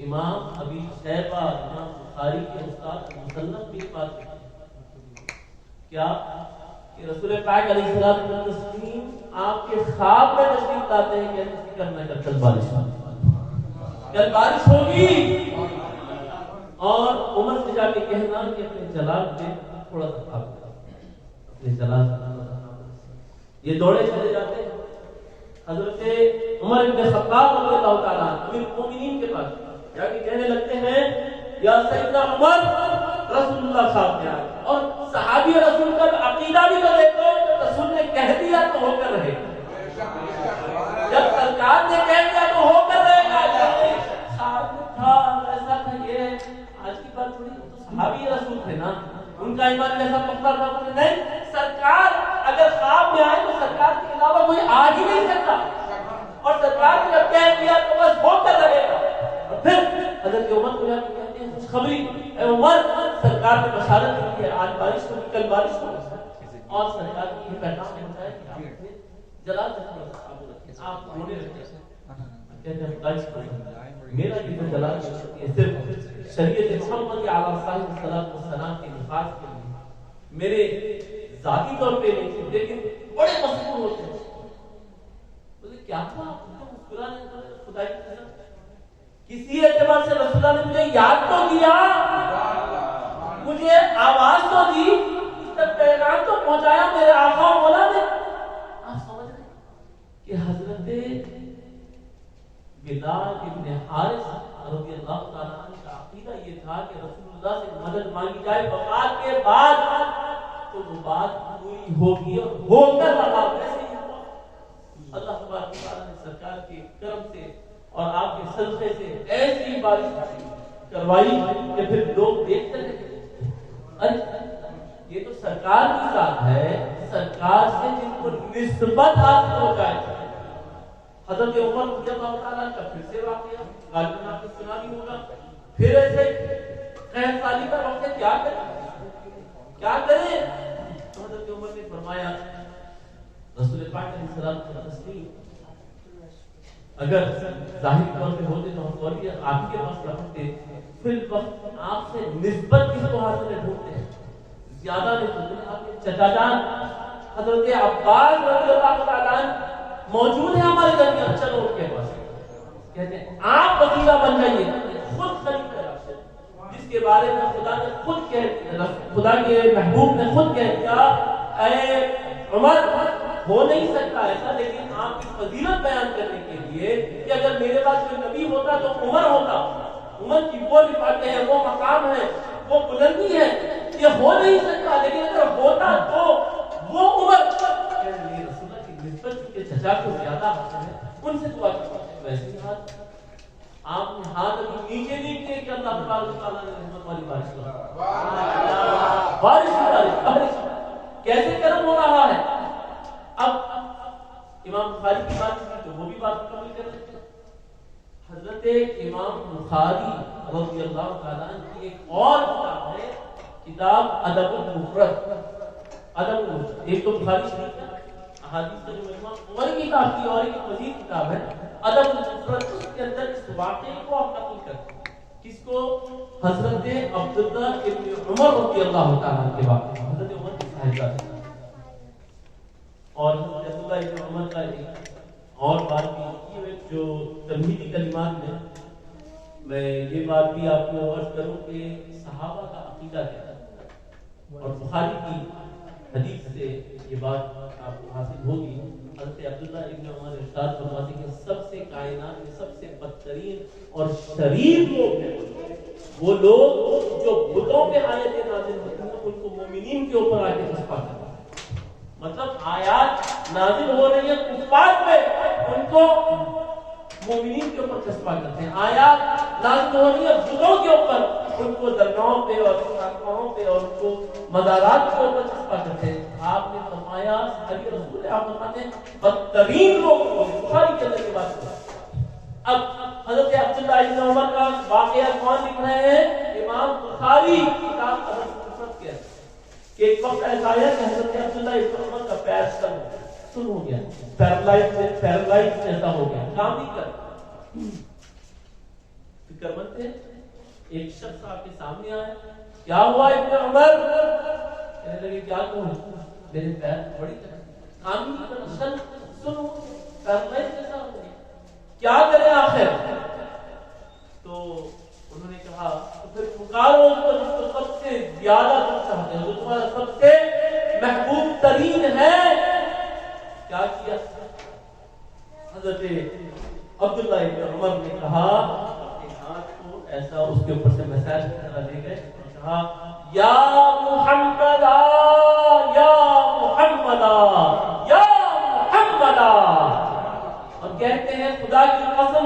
امام ابی شیبہ امام بخاری کے استاد مصنف بھی بات کرتے ہیں کیا کہ رسول پاک علیہ الصلوۃ والتسلیم آپ کے خواب میں تشریف لاتے ہیں کہ ایسی کرنا کہ کل بارش ہوگی، کل بارش ہوگی، اور عمر سے جا کے کہنا کہ اپنے جلال پہ تھوڑا سا خواب کرو، اپنے جلال یہ دوڑے چلے جاتے ہیں. حضرت عمر بن خطاب رضی اللہ تعالیٰ امیر المومنین کے پاس جا کے کہنے لگتے ہیں یا سیدنا عمر، رسول اللہ صاحب نے آئے، اور صحابی رسول کا عقیدہ بھی تو دیکھو، رسول نے کہہ دیا تو ہو کر رہے گا، جب سرکار نے کہہ دیا تو ہو کر رہے گا. صاحب نے تھا ایسا تھا، یہ آج کی بات تھوڑی، تو صحابی رسول تھے نا، ان کا ایمان جیسا پختہ تھا. نہیں، سرکار اگر خواب میں آئے تو سرکار کے علاوہ کوئی آ ہی نہیں سکتا، اور سرکار نے جب کہہ دیا تو بس ہو کر رہے گا. اور پھر حضرت عمر کو جا کے کہتے ہیں خوشخبری، اے عمر، سرکار نے بشارت دی ہے آج بارش ہوگی، کل بارش ہوگی، اور سرکار کی یہ پیغام ہوتا ہے کہ آپ اپنے جلال سے تھوڑا سا قابو رکھیں، آپ رونے لگتے ہیں. کہتے ہیں خدا کی میرا یہ جو جلال ہے صرف شریعت محمد علیہ الصلوۃ والسلام کے نفاذ کے لیے، میرے ذاتی طور پہ نہیں، لیکن بڑے مسئول ہوتے ہیں. بولے کیا تھا مسکرانے کا؟ خدا کی قسم کسی اعتبار سے رسول اللہ نے مجھے یاد تو کیا، مجھے آواز تو دی، اس تک پیغام تو پہنچایا میرے آقا و مولا نے. آپ سمجھ رہے کہ حضرت بلال ابن حارث رضی اللہ تعالیٰ عنہ کا عقیدہ یہ تھا کہ رسول اللہ سے مدد مانگی جائے وفات کے بعد تو وہ بات پوری ہوگی، اور ہو کر رہا. ویسے ہی ہوا. اللہ تبارک و تعالیٰ نے سرکار کے کرم سے اور آپ کے صدقے سے ایسی بارش کروائی کہ پھر لوگ دیکھتے رہے. یہ تو سرکار کی ذات ہے، سرکار سے جن کو نسبت حاصل ہو جائے. حضرت عمر رضی اللہ تعالیٰ کا پھر سے واقعہ غالباً آپ نے سنا بھی ہوگا. پھر ایسے 60 سالی کا وقت ہے، کیا کریں؟ تو حضرت عمر نے فرمایا رسول پاک علیہ الصلوۃ والتسلیم اگر ظاہری طور پہ ہوتے تو ہم فوری آپ کے پاس رکھتے، پھر وقت آپ سے نسبت کس کو حاصل ڈھونڈتے ہیں؟ زیادہ نہیں ڈھونڈتے. آپ کے چچا جان حضرت عباس رضی اللہ تعالیٰ عنہ موجود ہے ہمارے درمیان، چلو ان کے پاس کہتے ہیں آپ وسیلہ بن جائیے. خود خلیفہ راشد جس کے بارے میں خدا نے خود خدا کے محبوب نے خود کہہ دیا اے عمر ہو نہیں سکتا ایسا، لیکن آپ کی فضیلت بیان کرنے کے لیے کہ اگر میرے پاس کوئی نبی ہوتا تو عمر ہوتا. عمر کی وہ رفعت ہے، وہ مقام ہے، وہ بلندی ہے، یہ ہو نہیں سکتا، لیکن اگر ہوتا تو وہ عمر. چچا کو زیادہ حاصل ہے، ان سے دعا کرتے ہیں. ویسے ہی ہاتھ آپ نے ہاتھ ابھی نیچے نہیں کیے کہ اللہ تبارک و تعالیٰ نے رحمت والی بارش کرا. بارش کیسے کرم ہو رہا ہے. اب امام بخاری کی بات کی تو وہ بھی بات مکمل کر لیتے ہیں. حضرت امام بخاری رضی اللہ تعالیٰ عنہ کی ایک اور کتاب ہے، کتاب ادب المفرد. ادب ایک تو بخاری شریف ہے احادیث کا جو مجموعہ اور ایک کتاب کی اور ایک مزید کتاب ہے ادب المفرد، اس کے اندر اس واقعے کو آپ نقل کرتے ہیں کس کو؟ حضرت عبداللہ ابن عمر رضی اللہ تعالیٰ کے واقعے، حضرت عمر کی صاحبزادی اور حضرت عبداللہ ابن عمر کا ایک اور بات بھی یہ جو تمہیدی کلمات میں یہ بات بھی آپ کو عرض کروں کہ صحابہ کا عقیدہ کیا ہے اور بخاری کی حدیث سے یہ بات آپ کو حاصل ہوگی۔ حضرت عبداللہ ابن عمر ارشاد فرماتے ہیں کہ سب سے کائنات میں سب سے بدترین اور شریر لوگ ہیں وہ لوگ جو بتوں پہ آیتیں نازل ہوتی ہیں ان کو مومنین کے اوپر آ کے چسپا کرتے ہیں، مطلب آیات نازل ہو رہی ہیں کفار پہ ان کو مومنین کے اوپر چسپا کرتے ہیں، آیات نازل ہو رہی ہیں بتوں کے اوپر ان کو درگاہوں پہ اور خانقاہوں پہ اور ان کو مزارات کے اوپر چسپا کرتے ہیں۔ آپ نے فرمایا صحابی رسول آپ فرماتے ہیں بدترین لوگ بخاری کے اندر کی بات کرتے ہیں۔ اب حضرت عبداللہ ابن عمر کا واقعہ کون لکھ رہے ہیں؟ امام بخاری کتاب ادب المفرد کے اندر کہ ایک وقت ایسا آیا کہ حضرت عبداللہ ابن عمر کا پیر سن ہو گیا، پیرالائز ایسا ہو گیا، کام نہیں کرتا۔ فکر مند تھے، ایک شخص آپ کے سامنے آیا، کیا ہوا ابن عمر؟ کہنے لگے کیا کہوں، میرے پیر بڑی کام نہیں کرتا، سنو پیرالائز کیسا ہو گیا، کیا کریں آخر؟ تو انہوں نے کہا تو پھر پکارو اس کو جس کو سب سے زیادہ تم چاہتے ہو، جو تمہارا سب سے محبوب ترین ہے۔ کیا کیا حضرت عبداللہ ابن عمر نے کہا اپنے ہاتھ کو ایسا اس کے اوپر سے مساج کی طرح لے گئے اور کہا یا محمد یا محمد یا محمد، اور کہتے ہیں خدا کی قسم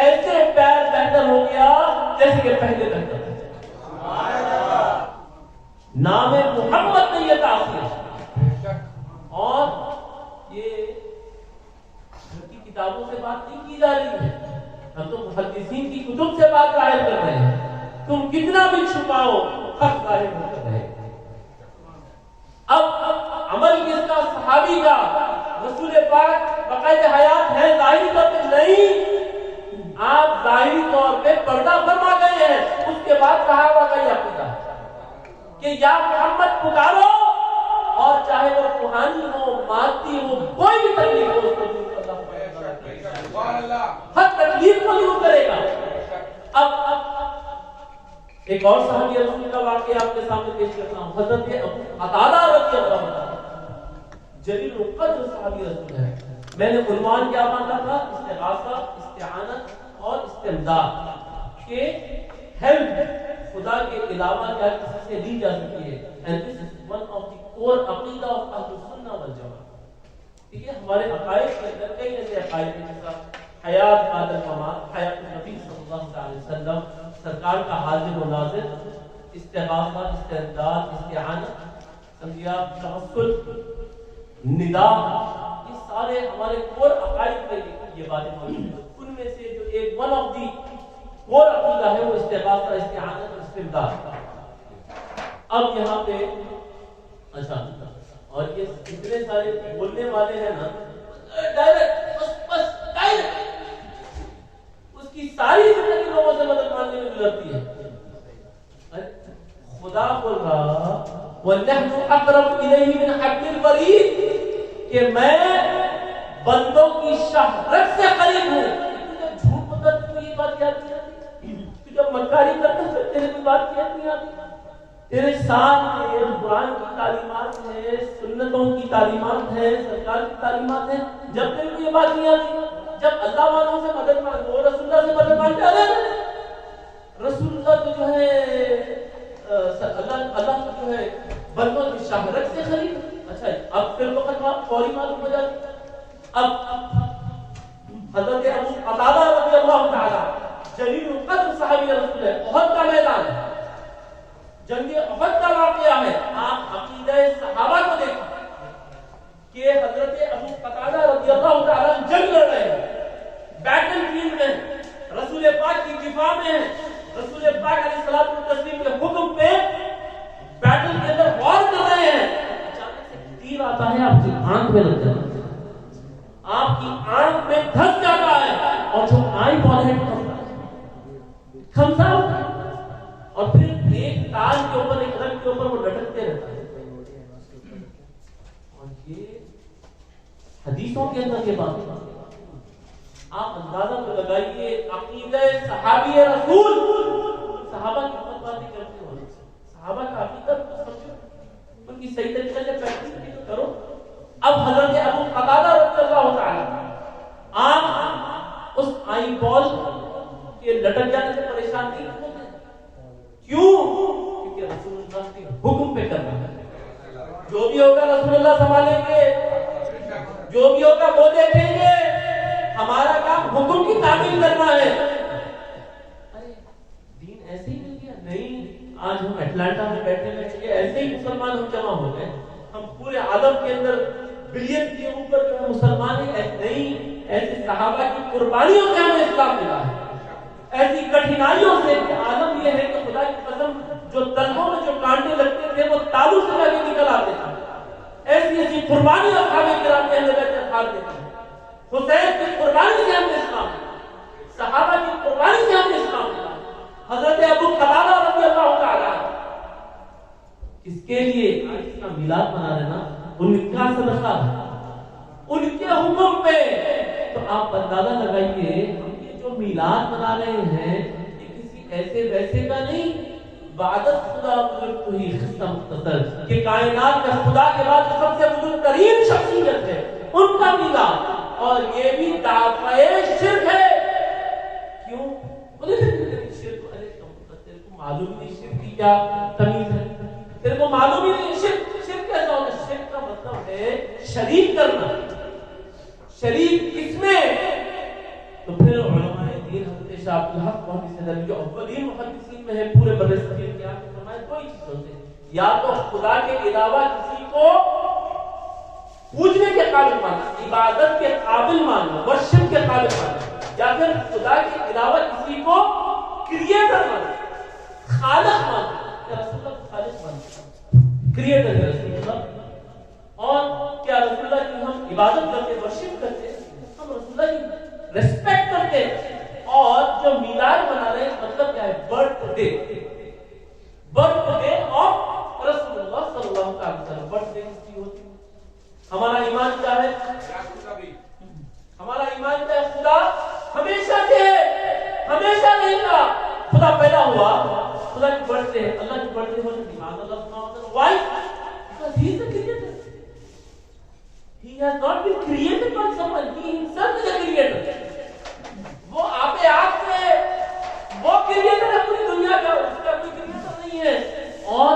ایسے پیر بہتر ہو گیا جیسے کہ پہلے بہتر تھا، نام محمد نے یہ تاثیر۔ اور یہ کتابوں سے بات نہیں کی جا رہی ہے، ہم تو محدثین کی کتب سے بات ظاہر کر رہے ہیں، تم کتنا بھی چھپاؤ حق ظاہر نہیں کر رہے۔ اب عمل کس کا؟ صحابی کا، رسول پاک باقاعدہ حیات ہے، ظاہری طور پہ نہیں، آپ ظاہری طور پہ پردہ فرما گئے ہیں، اس کے بعد صحابہ کا یہ عقیدہ کہ یا محمد پکارو اور چاہے وہ روحانی ہو مادی ہو کوئی بھی تکلیف ہو اس کو دور ہر تکلیف کو دور کرے گا۔ اب ایک اور صحابی رسول کا واقعہ آپ کے سامنے پیش کرتا ہوں، حضرت ابو قتادہ رضی اللہ عنہ، جلیل القدر صحابی رسول ہے۔ میں نے عنوان کیا باندھا تھا؟ استغاثہ، استعانت اور استمداد کہ ہیلپ خدا کے علاوہ کیا کسی سے دی جا سکتی ہے، and this is one of the core عقیدہ of اہل السنہ والجماعہ۔ ٹھیک ہے، ہمارے عقائد کے اندر کئی ایسے عقائد ہیں جیسا حیات بعد الممات، حیات النبی صلی اللہ علیہ وسلم، سرکار کا حاضر و ناظر، استغاثہ، استمداد، استعانت، سمجھیا، توسل، ندا، یہ سارے ہمارے کور عقائد میں یہ باتیں موجود ہیں۔ ان میں سے جو ایک ون آف دی کور عقیدہ ہے وہ استغاثہ، استعانت اور استمداد۔ اب یہاں پہ اچھا، اور یہ اتنے سارے بولنے والے ہیں نا، ڈائریکٹ بس ڈائریکٹ اس کی ساری زندگی لوگوں سے مدد مانگنے میں گزرتی ہے۔ خدا بول رہا وَنَحْنُ أَقْرَبُ إِلَيْهِ مِنْ حَبْلِ الْوَرِيدِ کہ میں بندوں کی شہرت سے قریب ہوں۔ جب جھوٹ بولتا تو یہ بات یاد نہیں آتی، تو جب مکاری کرتا تو تیرے کی بات یاد نہیں آتی، تیرے سامنے قرآن کی تعلیمات ہے، سنتوں کی تعلیمات ہے، سرکار کی تعلیمات ہے، جب تیرے کو یہ بات نہیں آتی، جب اللہ والوں سے مدد مانگو، رسول اللہ سے مدد مانگتے ہیں، رسول اللہ تو جو ہے اللہ جو ہے بندوں کی شہرت سے خرید۔ اچھا اب پھر وقت فوری معلوم ہو جاتی۔ اب حضرت ابو قتادہ رضی اللہ تعالی جلیل القدر صحابی رسول ہے، احد کا میدان ہے، جنگ احد کا واقعہ ہے۔ آپ عقیدہ صحابہ کو دیکھیں کہ حضرت ابو قتادہ رضی اللہ تعالی جنگ لڑ رہے ہیں، بیٹل فیلڈ میں رسول پاک کی دفاع میں ہیں، رسول پاک علیہ الصلوۃ والتسلیم کے حکم پہ بیٹل کے اندر وار کر رہے ہیں۔ اچانک سے تیر آتا ہے آپ کی آنکھ میں لگ جاتا ہے, آپ کی آنکھ میں دھس جاتا ہے, اور جو آئی بال ہے کھمسا ہوتا ہے, اور پھر ایک تاج کے اوپر, ایک رنگ کے اوپر وہ لٹکتے رہتا ہے. اور یہ حدیثوں کے اندر یہ بات آپ اندازہ تو لگائیے, عقیدہ صحابی رسول, صحابہ کی بہت باتیں کرتے ہو, صحابہ کا عقیدہ تو سمجھو, ان کی صحیح طریقے سے پریکٹس کرو. اب حضرت ابو قتادہ رضی اللہ تعالی آپ اس آئی بال کے لٹک جانے سے پریشان نہیں ہوتے. کیوں؟ کیونکہ رسول اللہ کے حکم پہ کرنا ہے. جو بھی ہوگا رسول اللہ سنبھالیں گے, جو بھی ہوگا وہ دیکھیں گے, ہمارا کام حکم کی تعمیل کرنا ہے. ارے دین ایسے ہی مل گیا نہیں, آج ہم اٹلانٹا میں بیٹھے ہوئے ایسے ہی مسلمان ہم جمع ہو گئے, ہم پورے عالم کے اندر بلین کے اوپر جو ہے مسلمان نہیں, ایسے صحابہ کی قربانیوں سے ہمیں اسلام ملا ہے, ایسی کٹھنائیوں سے کہ عالم یہ ہے کہ خدا کی قسم جو تلووں میں جو کانٹے لگتے تھے وہ تالو سے لگے نکل آتے تھے. ایسی ایسی قربانیاں صحابہ کرام کے اندر بیٹھے کھا دیتے ہیں. حسین کی قربانی سے ہم نے اسلام ملا, صحابہ کی قربانی سے ہم نے اسلام ملا. حضرت ابو قتادہ رضی اللہ تعالی اس کے لیے آج اس کا میلاد منا رہے نا, ان کا صدقہ ان کے حکم پہ. تو آپ اندازہ لگائیے ہم یہ جو میلاد منا رہے ہیں یہ کسی ایسے ویسے کا نہیں, بعدت خدا بزرگ تو ہی خصہ مختصر کہ کائنات کا خدا کے بعد سب سے بزرگ ترین شخصیت ہے, ان کا میلاد. اور یہ بھی دافع شرک ہے. کیوں؟ شرک, ارے تیرے کو معلوم نہیں شرک کی کیا تمیز ہے, تیرے کو معلوم ہی نہیں شرک. شرک کیسا ہوتا ہے؟ شرک کا مطلب ہے شریک کرنا. شریک کس میں؟ تو پھر علماء دین حضرت شاہ عبد الحق محدث دہلوی جو اولین محدثین میں ہے پورے برصغیر کے, آپ نے فرمایا دو ہی چیز ہوتے ہیں, یا تو خدا کے علاوہ کسی کو پوجنے کے قابل ماننا, عبادت کے قابل ماننا, ورشپ کے قابل ماننا, یا پھر خدا کے علاوہ کسی کو کریٹر ماننا, خالق ماننا. رسول اللہ خالق ماننا, کریٹر ہے رسول اللہ. اور کیا رسول اللہ کی ہم عبادت کرتے, ورشپ کرتے, ہم رسول اللہ کی ریسپیکٹ کرتے. اور جو میلاد منا رہے ہیں مطلب کیا ہے؟ Birth day, birth day of رسول اللہ صلی اللہ علیہ وسلم. برتھ ڈے کس کی ہوتی ہے؟ ہمارا ایمان کیا ہے؟ ہمارا ایمان کیا ہے؟ خدا ہمیشہ سے ہے, ہمیشہ نہیں تھا. خدا پیدا ہوا, خدا کی برتھ ڈے, اللہ کی برتھ ڈے ہوتی ہے. Why? Because he is the creator. He has not been created by someone. He himself is a creator. وہ آپ سے وہ کریٹر ہے پوری دنیا کا, اس کا کوئی کریٹر نہیں ہے. اور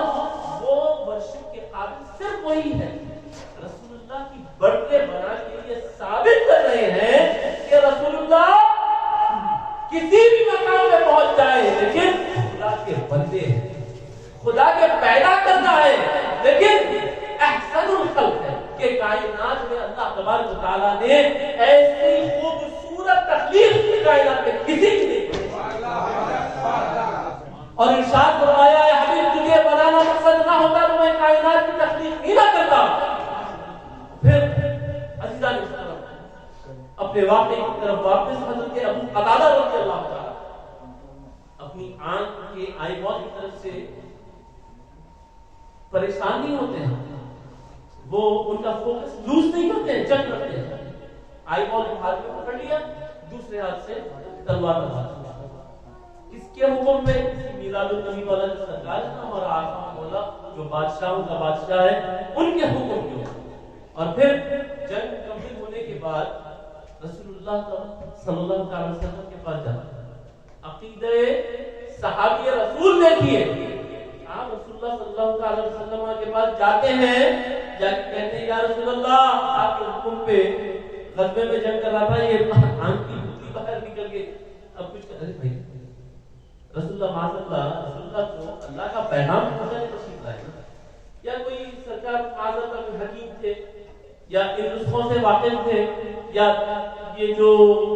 وہ ورشپ کے قابل صرف وہی ہے. رسول اللہ کی برتھ ڈے بنا کے یہ ثابت کر رہے ہیں کہ رسول اللہ کسی بھی مقام پہ پہنچ جائے لیکن خدا کے بندے ہیں, خدا کے پیدا کرنا ہے, لیکن احسن الخلق ہے کہ کائنات میں اللہ تبارک و تعالیٰ نے ایسی خوبصورت تخلیق کائنات میں کسی کی نہیں کی. اور ارشاد فرمایا ہے حبیب تجھے بنانا مقصد نہ ہوتا تو میں کائنات کی تخلیق نہیں نہ کرتا. پھر عزیزان اسلام اپنے واقعے کی طرف واپس, حضرت ابو قتادہ رضی اللہ تعالیٰ اپنی آنکھ کے آئی بال کی طرف سے پریشان نہیں ہوتے ہیں, وہ ان کا فوکس لوز نہیں کرتے ہیں, چک رکھتے ہیں. آئی بال کو ہاتھ میں پکڑ لیا, دوسرے ہاتھ سے تلوار کا اس کے حکم میں کسی میلاد النبی والا جو سرکار ہے نا, اور آسمان مولا جو بادشاہوں کا بادشاہ ہے, ان کے حکم کے. اور پھر جنگ کمپلیٹ ہونے کے بعد رسول اللہ صلی اللہ علیہ وسلم کے پاس جاتا ہے. عقیدہ صحابی رسول دیکھیے, آپ رسول اللہ صلی اللہ علیہ وسلم کے پاس جاتے ہیں, جا کے کہتے ہیں یا رسول اللہ آپ کے حکم پہ غزوے میں جنگ کر رہا تھا, یہ آنکھ کی پتلی باہر نکل گئی, اب کچھ کہتے بھائی رسول اللہ معاذ اللہ, رسول اللہ کو اللہ کا پیغام پہنچانے کی کوشش لائے, یا کوئی سرکار معاذ اللہ کوئی حکیم تھے, یا ان نسخوں سے واقف تھے, یا یہ جو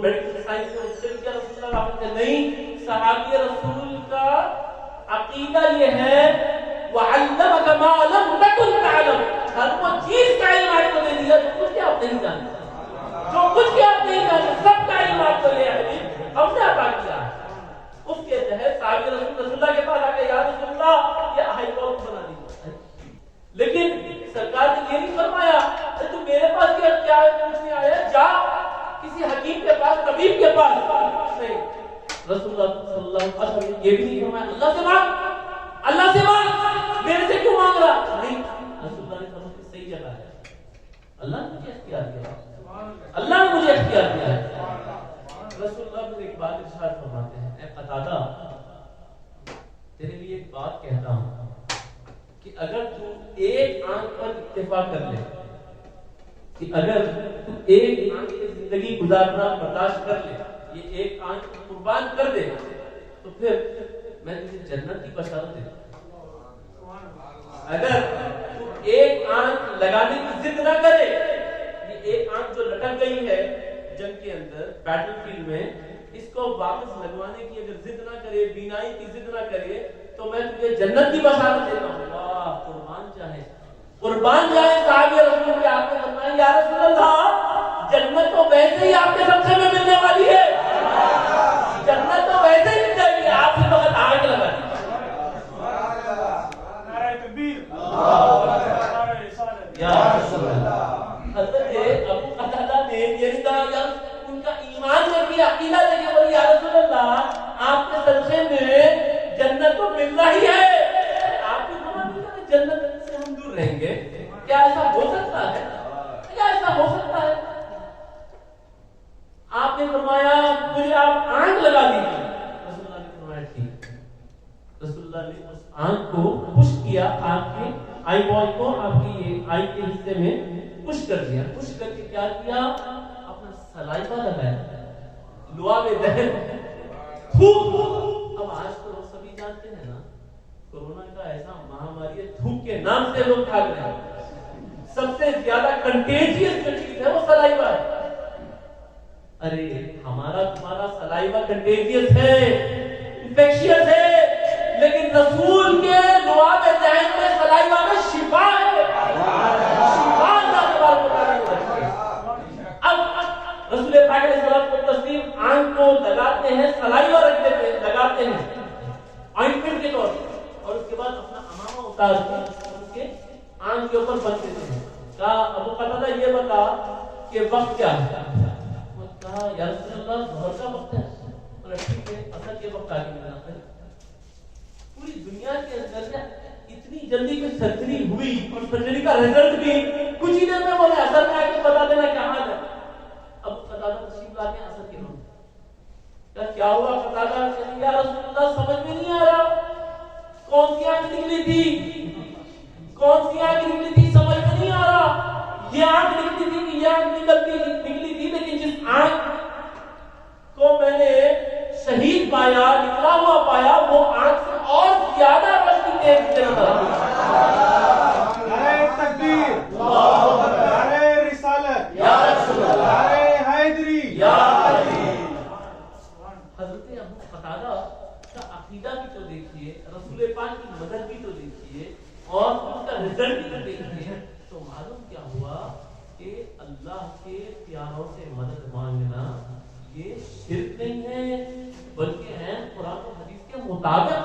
میڈیکل سائنس ہے اس سے کیا رسول اللہ واقف تھے؟ نہیں, صحابی رسول کا عقیدہ یہ ہے وَعَلَّمَكَ مَا لَمْ تَكُنْ تَعْلَمْ, ہر وہ چیز کا کسی حکیم کے پاس، طبیب کے پاس نہیں. رسول اللہ صلی اللہ علیہ وسلم یہ بھی نہیں فرمایا اللہ سے مانگ، اللہ سے مانگ، میرے سے کیوں مانگ رہا؟ نہیں، رسول اللہ نے فرمایا کہ صحیح جگہ ہے، اللہ نے مجھے اختیار دیا، اللہ نے مجھے اختیار دیا ہے. رسول اللہ نے ایک بات ارشاد فرماتے ہیں، اے قتادہ تیرے لیے ایک بات کہتا ہوں کہ اگر تو ایک آنکھ پر اکتفا کر لے، کہ اگر تو ایک آنکھ کی زندگی گزارنا برداشت کر لے، یہ ایک آنکھ کو قربان کر دے، تو پھر میں تجھے جنت کی بشارت دیتا ہوں. اگر تو ایک آنکھ لگانے کی ضد نہ کرے، یہ ایک آنکھ جو لٹک گئی ہے جنگ کے اندر، بیٹل فیلڈ میں، اس کو واپس لگوانے کی اگر ضد نہ کرے، بینائی کی ضد نہ کرے، تو میں تجھے جنت کی بشارت دیتا ہوں. واہ، قربان چاہے، قربان جائے صحابی رسول کے. آپ نے فرمایا یا رسول اللہ جنت تو ویسے ہی آپ کے صدقے میں ملنے والی ہے، جنت تو ویسے ہی مل جائے گی، آپ سے فقط آنکھ لگا دی. یا رسول اللہ، حضرت ابو قتادہ نے یہ نہیں کہا یا ان کا ایمان دیکھیے، عقیدہ دیکھیے، بولے یا رسول اللہ آپ کے صدقے میں جنت تو ملنا ہی ہے، آپ کی جنت سے ہم دور رہیں گے؟ کیا ایسا ہو سکتا ہے؟ کیا ایسا ہو سکتا ہے؟ آپ نے فرمایا مجھے آپ آنکھ لگا دیجیے. رسول اللہ نے فرمایا ٹھیک. رسول اللہ نے اس آنکھ کو پش کیا، آنکھ کے آئی بال کو آپ کی یہ آئی کے حصے میں پش کر دیا. پش کر کے کیا کیا؟ اپنا سلائیوا لگایا، لعاب دہن تھوک. اب آج تو لوگ سبھی جانتے ہیں نا کورونا کا ایسا مہاماری ہے، تھوک کے نام سے لوگ بھاگ رہے ہیں. سب سے زیادہ کنٹیجیس جو چیز ہے وہ سلائیوا ہے. ارے ہمارا تمہارا سلائیوا کنٹیجیس ہے، انفیکشیس ہے، لیکن رسول کے لعاب دہن میں سلائیوا میں شفا ہے، شفا اللہ تبارک و تعالیٰ نے رکھی ہے. اب رسول پاک علیہ الصلوۃ والتسلیم آنکھ کو لگاتے ہیں، سلائیوا رکھ دیتے ہیں، لگاتے ہیں آئنٹمنٹ کے طور پر، اور اس کے بعد اپنا امامہ اتار کے ان کے آنکھ کے اوپر بند دیتے ہیں. کہا ابو قتادہ یہ بتا کہ وقت کیا ہے؟ کہا یا رسول اللہ ظہر کا وقت ہے. بولا ٹھیک ہے، اثر کے وقت آگے ملنا ہے. پوری دنیا کے اندر اتنی جلدی کوئی سرجری ہوئی اور سرجری کا رزلٹ بھی کچھ ہی دیر میں بولے اثر میں آ کے بتا دینا کیا حال ہے. اب قتادہ تشریف لاتے ہیں اثر کے وقت. کیا ہوا قتادہ؟ یا رسول اللہ سمجھ میں نہیں آ رہا کون سی آنکھ نکلی تھی، کون سی آنکھ نکلی تھی، سمجھ میں نہیں آ رہا. یہ آنکھ نکلی تھی کہ یہ آنکھ نکلی تھی، لیکن جس آنکھ کو میں نے شہید پایا، نکلا ہوا پایا، وہ آنکھ سے اور زیادہ روشنی تیز نظر آتی. نعرہ تکبیر، نعرہ رسالت، یا رسول اللہ، نعرہ حیدری، یا علی. حضرت ابو قتادہ کا عقیدہ بھی تو دیکھیے، رسول پاک کی مدد بھی تو دیکھیے، اور اس کا رزلٹ بھی تو دیکھیے. تو معلوم کیا ہوا کہ اللہ کے پیاروں سے مدد مانگنا یہ شرک نہیں ہے، بلکہ ہے قرآن و حدیث کے مطابق.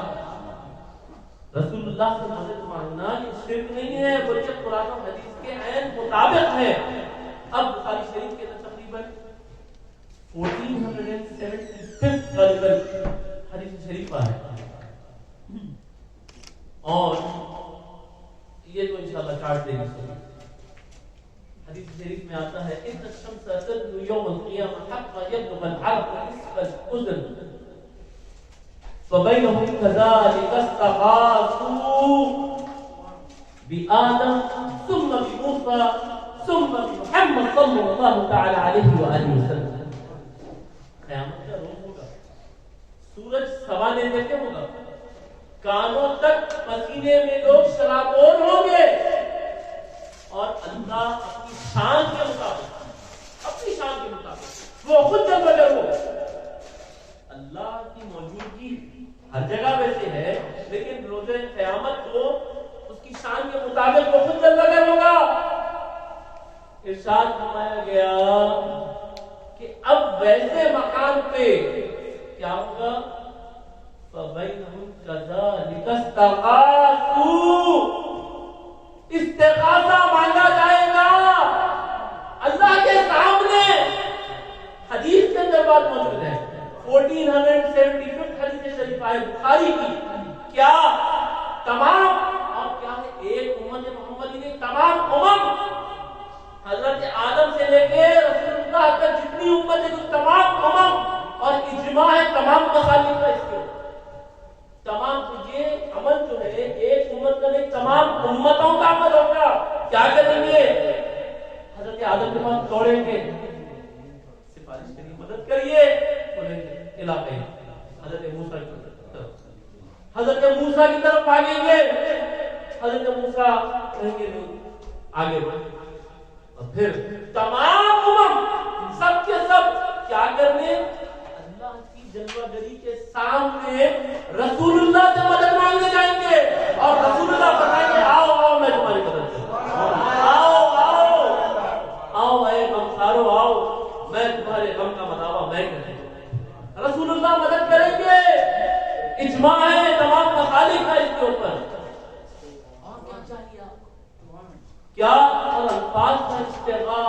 رسول اللہ سے مدد مانگنا یہ شرک نہیں ہے، بلکہ قرآن و حدیث کے عین مطابق ہے. اب بخاری شریف کے تقریباً 1475 حدیث شریف ہے، اور یہ تو انشاءاللہ کاٹ دیں گے. حدیث شریف میں آتا ہے ان الشمس تدنو یوم القیامہ حتى يبلغ العرق نصف الاذن فبينهم كذلك استغاثوا بآدم ثم بموسى ثم بمحمد صلى الله تعالى عليه وآله وسلم. قیامت کا روز ہوگا، سورج سوا لینے کے ہوگا، کانوں تک پسینے میں لوگ شرابور ہوں گے، اور اللہ اپنی شان کے مطابق، اپنی شان کے مطابق وہ خود جل بجل ہو. اللہ کی موجودگی ہر جگہ ویسے ہے، لیکن روز قیامت کو اس کی شان کے مطابق وہ خود جل بجل ہوگا. ارشاد فرمایا گیا کہ اب ویسے مقام پہ کیا ہوگا؟ فَبَيْنَهُمْ كَذَلِكَ اسْتَغَاثُوا، استغاثہ مانگا جائے گا اللہ کے سامنے. حضرت آدم سے لے کے رسول اللہ تک جتنی امت ہے جو تمام اور اجماع ہے تمام مسائل کا اس کے تمام یہ عمل جو ہے ایک امت کا نہیں تمام امتوں کا عمل ہوگا. کیا کریں گے؟ حضرت آدم کے پاس دوڑیں گے, سفارش کے لیے مدد کریے, بولیں گے علاقے حضرت موسیٰ کی طرف بھاگیں گے, حضرت موسیٰ کہیں گے آگے بڑھ. اور پھر تمام امم سب کے سب کیا کرنے؟ اللہ کی جلوہ گری کے سامنے رسول اللہ سے مدد مانگنے جائیں گے, اور رسول اللہ بتائیں گے آؤ آؤ میں تمہاری مدد کروں, آؤ آؤ آؤ اے غمخارو آؤ میں تمہارے غم کا مداوع میں کروں. رسول اللہ مدد کریں گے, اجماع ہے تمام مخالف ہے اس کے اوپر. اور کیا چاہیے آپ کیا الفاظ کا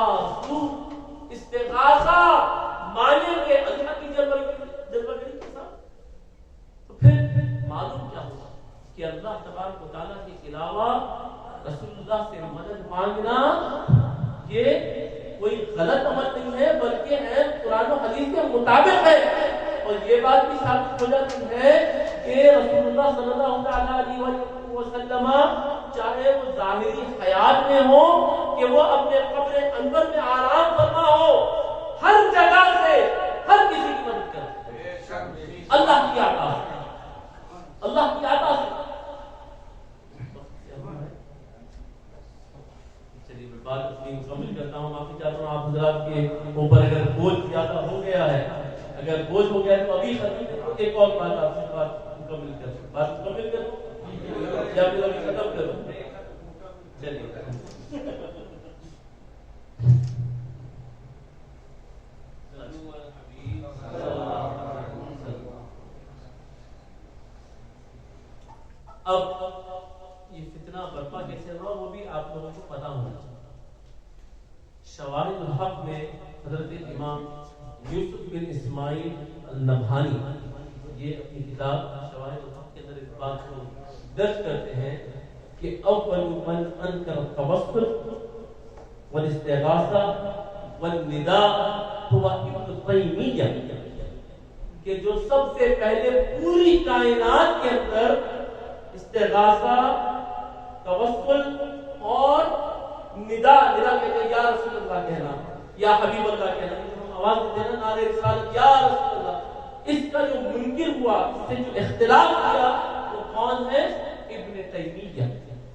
استغاثہ مانیں گے اللہ کی جلوہ گری کے ساتھ, تو پھر معلوم کیا ہوگا کہ اللہ تبارک و تعالیٰ کے علاوہ رسول اللہ سے مدد مانگنا یہ کوئی غلط عمل نہیں ہے بلکہ ہے قرآن و حدیث کے مطابق ہے. اور یہ بات بھی ثابت ہو جاتی ہے کہ رسول اللہ صلی اللہ علیہ وسلم چاہے وہ ظاہری حیات میں ہو کہ وہ اپنے قبر انور میں آرام فرما ہو, ہر جگہ سے ہر کسی کی مدد کرے اللہ کی عطا سے, اللہ کی عطا سے. چلیے میں بات اپنی مکمل کرتا ہوں. معافی چاہتا ہوں آپ حضرات کے اوپر اگر بوجھ زیادہ ہو گیا ہے, اگر بوجھ ہو گیا ہے تو ابھی ایک اور بات آپ سے بات مکمل کروں یا پھر ابھی ختم کروں. چلیے اب یہ فتنہ برپا کیسے ہوا وہ بھی آپ لوگوں کو پتا ہونا چاہیے. شواہد الحق میں حضرت امام یوسف بن اسماعیل النبہانی یہ اپنی کتاب شواہد الحق کے اندر اس بات کو درج کرتے ہیں کہ اول من انکر التوسل والاستغاثہ والنداء هو ابن تیمیہ, کہ جو سب سے پہلے پوری کائنات کے اندر استغاثہ, توسل اور ندا کہتے ہیں یا رسول اللہ کہنا یا حبیب اللہ کہنا, ہم آواز دیتے ہیں نعرہ رسالت یا رسول اللہ, اس کا جو منکر ہوا, اس سے جو اختلاف کیا وہ کون ہے؟ ابن تیمیہ,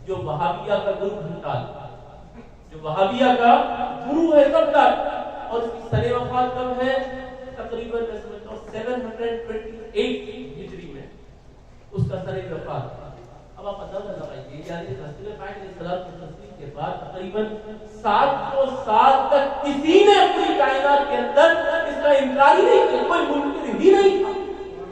جو وہابیہ کا گروہ ہٹال, جو وہابیہ کا گروہ ہے سب تک. اور اس کی سن وفات کب ہے؟ تقریباً میں سمجھتا ہوں 728 ہجری میں اس کا سن وفات. اب آپ اندازہ لگائیے یعنی رسول پاک علیہ الصلوۃ والتسلیم کے بعد تقریباً 700 سال تک کسی نے پوری کائنات کے اندر اس کا انکار ہی نہیں کیا, کوئی منکر ہی نہیں تھا.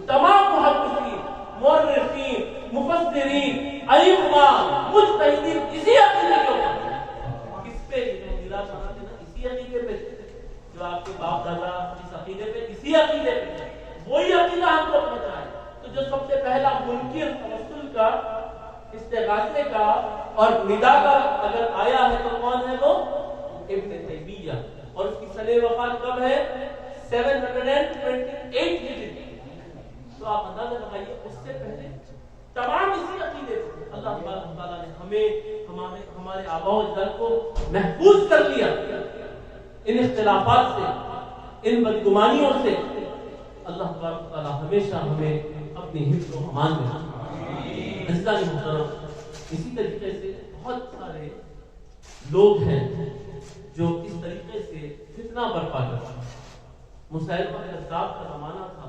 تمام محدثین, مورخین, مفسرین, ائمہ, مجتہدین اسی عقیدے کے اوپر, کس پہ جو ملا بناتے نا اسی عقیدے پہ, جو آپ کے باپ دادا اس عقیدے پہ, اسی عقیدے پہ, وہی عقیدہ ہم کو پتہ ہے. تو جو سب سے پہلا منکر توسل کا, استغاثے کا اور ندا کا اگر آیا ہے تو کون ہے وہ؟ ابن تیمیہ. اور اس کی سن وفات کب ہے؟ 728 ہجری. تو آپ اندازہ لگائیے اس سے پہلے تمام اسی عقیدے سے اللہ تعالیٰ نے ہمیں ہمارے آباء و اجداد کو محفوظ کر لیا ان اختلافات سے, ان بدگمانیوں سے. اللہ تعالیٰ ہمیشہ ہمیں اپنی حفظ و امان میں رکھے. اسی طریقے سے بہت سارے لوگ ہیں جو اس طریقے سے فتنہ برپا کرتے ہیں. مسیلمہ کذاب کا زمانہ تھا,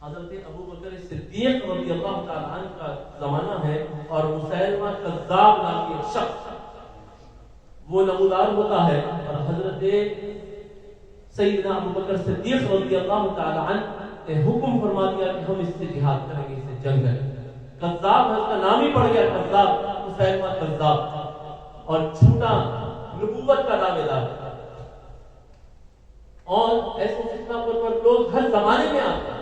حضرت ابو بکر صدیق رضی اللہ تعالیٰ عنہ کا زمانہ ہے, اور مسیلمہ کذاب نام کی ایک شخص وہ نمودار ہوتا ہے, اور حضرت سیدنا ابو بکر صدیق رضی اللہ تعالیٰ عنہ نے حکم فرما دیا کہ ہم اس سے جہاد کریں گے, اس سے جنگ کریں گے. کذاب ہے, اس کا نام ہی پڑ گیا کذاب, مسیلمہ کذاب, اور جھوٹا نبوت کا دعوے دار. اور ایسے فتنہ پر لوگ ہر زمانے میں آتے ہیں.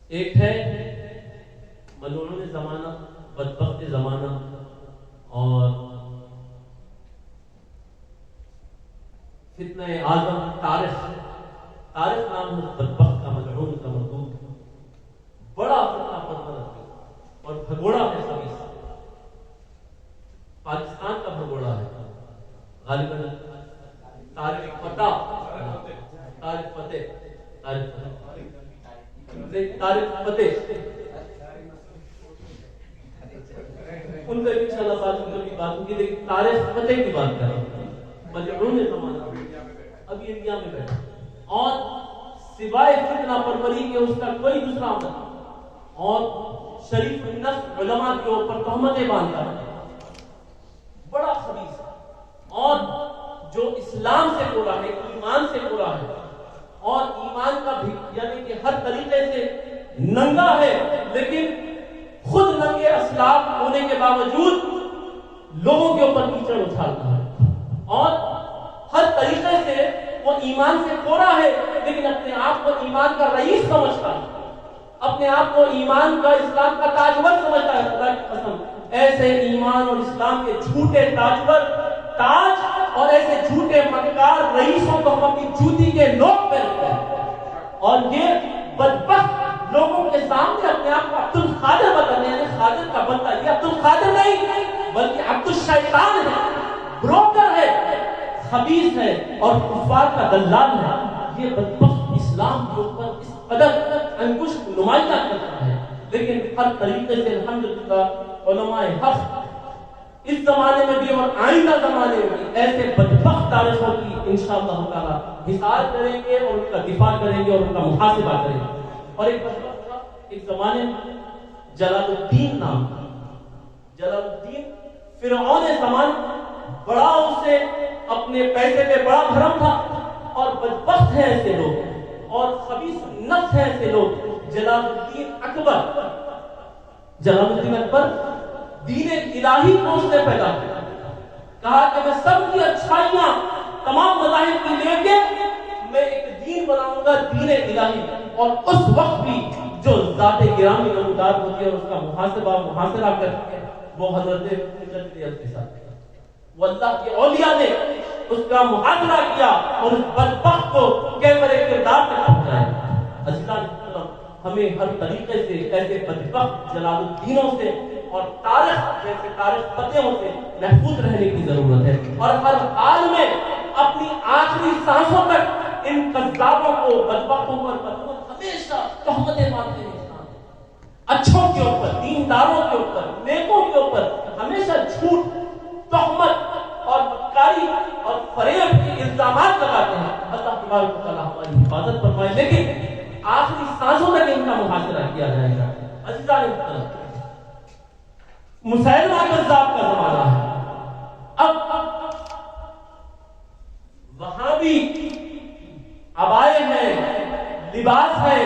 ایک ہے ملعون زمانہ, بدبخت زمانہ, اور فتنہ اعظم طارق نام ہے بدبخت کا، ملعون کا، مردود، بڑا فتنہ پرور اور بھگوڑا ہے خبیث، پاکستان کا بھگوڑا ہے غالباً طارق فتح ان کا انشاءاللہ بعد میں کبھی بات ہوگی، لیکن طارق فتح کی بات کر رہا ہوں، ملعون زمانہ ابھی انڈیا میں بیٹھا، اور سوائے فتنہ پروری کے اس کا کوئی دوسرا عمل، اور شریف النفس علماء کے اوپر تہمتیں باندھتا ہے، بڑا خبیث ہے، اور جو اسلام سے برا ہے، ایمان سے برا ہے، اور ایمان کا بھی یعنی کہ ہر طریقے سے ننگا ہے، لیکن خود ننگے اسلاف ہونے کے باوجود لوگوں کے اوپر کیچڑ اچھالتا ہے، اور ہر طریقے سے وہ ایمان سے کوڑا ہے، لیکن اپنے آپ کو ایمان کا رئیس سمجھتا ہے، اپنے آپ کو ایمان کا، اسلام کا تاجور سمجھتا ہے۔ خدا کی قسم ایسے ایمان اور اسلام کے جھوٹے تاجور تاج اور ایسے جھوٹے مکار رئیسوں کو ہم اپنی جوتی کے نوک پہ رکھتے ہیں، اور یہ بدبخت لوگوں کے سامنے اپنے آپ کو عبد القادر بتانے، یعنی خادر کا بنتا ہے، یہ عبد القادر نہیں بلکہ عبد الشیطان ہے، بروکر ہے، خبیث ہے اور کفار کا دلال ہے۔ یہ بدبخت اسلام کے اوپر اس قدر انگشت نمائندہ کرتا ہے، لیکن ہر طریقے سے الحمدللہ علماء حق اس زمانے میں بھی اور آئندہ زمانے میں بھی ایسے بدبخت تاریخوں کی انشاءاللہ تعالیٰ حساب کریں گے اور ان کا دفاع کریں گے اور ان کا محاسبہ کریں گے۔ اور ایک زمانے میں جلال الدین نام، جلال الدین فرعون زمان، بڑا اسے اپنے پیسے پہ بڑا بھرم تھا، اور بدبخت ہیں ایسے لوگ اور خبیث نفس ہیں ایسے لوگ۔ جلال الدین اکبر دین الہی کو اس نے پیدا کیا، کہا کہ میں سب کی اچھائیاں تمام مذاہب کی لے کے میں ایک دین بناؤں گا، دین الہی، اور اس وقت بھی جو ذات گرامی نمودار ہوتی ہے اور اس کا محاصرہ کر کے وہ حضرت کے ساتھ، وہ اللہ کے اولیاء نے اس کا محاصرہ کیا اور اس بدبخت کو کیفر کردار تک پہنچایا۔ عزیزان ہمیں ہر طریقے سے ایسے بدبخت جلال الدینوں سے اور طارق جیسے طارق فتحوں سے محفوظ رہنے کی ضرورت ہے، اور ہر حال میں اپنی آخری سانسوں تک ان کذابوں کو، بدبختوں پر ہمیشہ تہمتیں باندھتے ہیں۔ اچھوں کے اوپر، دینداروں کے اوپر، نیکوں کے اوپر ہمیشہ جھوٹ، تہمت اور بدکاری اور فریب کے الزامات لگاتے ہیں۔ اللہ تبارک و تعالیٰ ہماری حفاظت فرمائے، لیکن آخری سانسوں تک ان کا محاصرہ کیا جائے گا۔ عزیزان محترم، مسیلمہ کذاب کا زمانہ ہے، اب وہاں بھی عبائے ہیں، لباس ہے،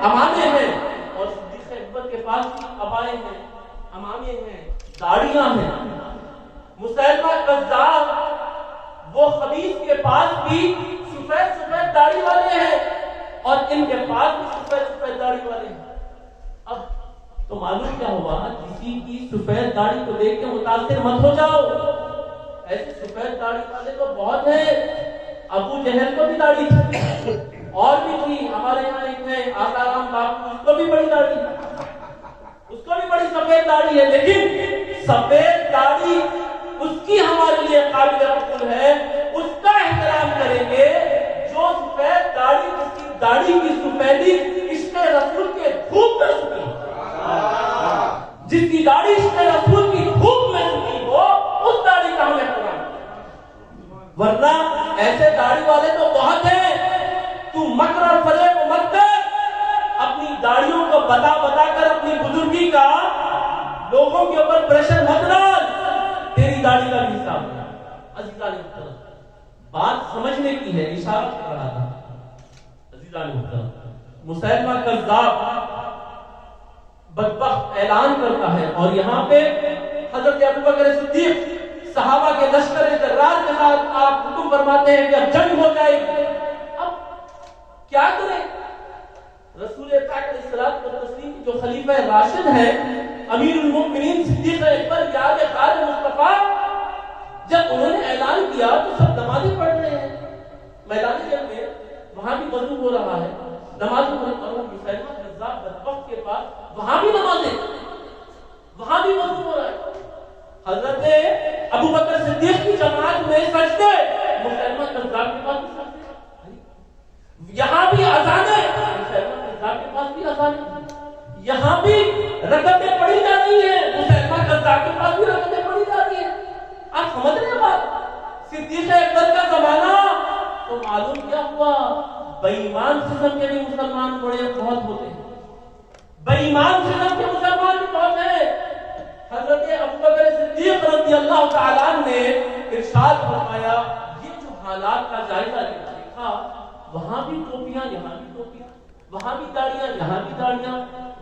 عمامے ہیں، اور صدیق اکبر کے پاس بھی عبائے ہیں، عمامے ہیں، داڑیاں ہیں۔ مسیلمہ کذاب وہ خبیث کے پاس بھی سفید سفید داڑھی والے ہیں اور ان کے پاس بھی سفید سفید داڑھی والے ہیں۔ اب تو معلوم کیا ہوا، کسی کی سفید داڑھی کو دیکھ کے متاثر مت ہو جاؤ، ایسے سفید داڑھی والے تو بہت ہیں۔ ابو جہل کو بھی داڑھی تھی اور بھی تھی، ہمارے یہاں ایک ہے آسارام باپو، اس کو بھی بڑی داڑھی، اس کو بھی بڑی سفید داڑھی ہے، لیکن سفید داڑھی اس کی ہمارے لیے قابل قبول ہے، اس کا احترام کریں گے جو سفید داڑھی، جس کی داڑھی کی سفیدی عشق رسول کے دھوپ میں سکی، جس کی داڑھی عشق رسول کی دھوپ میں سکی ہو، اس داڑھی کا ہم احترام کریں۔ ورنہ ایسے داڑھی والے تو بہت ہیں، تو مکر اور فریب و مت کر، اپنی داڑھیوں کو بتا کر اپنی بزرگی کا لوگوں کے اوپر پریشر مت ڈال، تیری داڑھی کا بھی حساب ہے۔ عزیزان محترم، بات سمجھنے کی ہے، اشارہ کر رہا تھا۔ عزیزان محترم، مسیلمہ کذاب بدبخت اعلان کرتا ہے، اور یہاں پہ حضرت ابوبکر صدیق صحابہ کے لشکر جرار کے ساتھ آپ حکم فرماتے ہیں کہ اب جنگ ہو جائے گی۔ اب کیا کریں؟ رسول پاک علیہ الصلوۃ والتسلیم جو خلیفہ راشد ہیں، امیر المؤمنین صدیق اکبر یاد خالد مصطفیٰ، جب انہوں نے اعلان کیا تو سب نمازیں پڑھ رہے ہیں، میدان جنگ میں وہاں بھی وضو ہو رہا ہے، نماز مرحوم مسلمہ کذاب بدبخت کے پاس وہاں بھی نمازیں، وہاں بھی وضو ہو رہا ہے۔ حضرت ابو بکر صدیق کی جماعت میں سجدے، مسلمہ کذاب کے پاس بھی سجدے، یہاں بھی اذانیں، مسلمہ کذاب کے پاس بھی اذانیں، یہاں بھی رکعتیں پڑھی جاتی ہیں، مسلمہ کذاب کے پاس بھی رکعتیں پڑھی جاتی ہیں۔ آپ سمجھ رہے ہیں بات؟ صدیق اکبر کا زمانہ تو معلوم کیا ہوا، بے ایمان قسم کے بھی مسلمان بڑے بہت ہوتے ہیں، بے ایمان قسم کے مسلمان بھی بہت ہیں۔ حضرت ابوبکر صدیق رضی اللہ تعالیٰ عنہ نے ارشاد فرمایا، یہ جو حالات کا جائزہ دیکھا، وہاں بھی ٹوپیاں یہاں بھی ٹوپیاں، وہاں بھی داڑیاں یہاں بھی داڑیاں،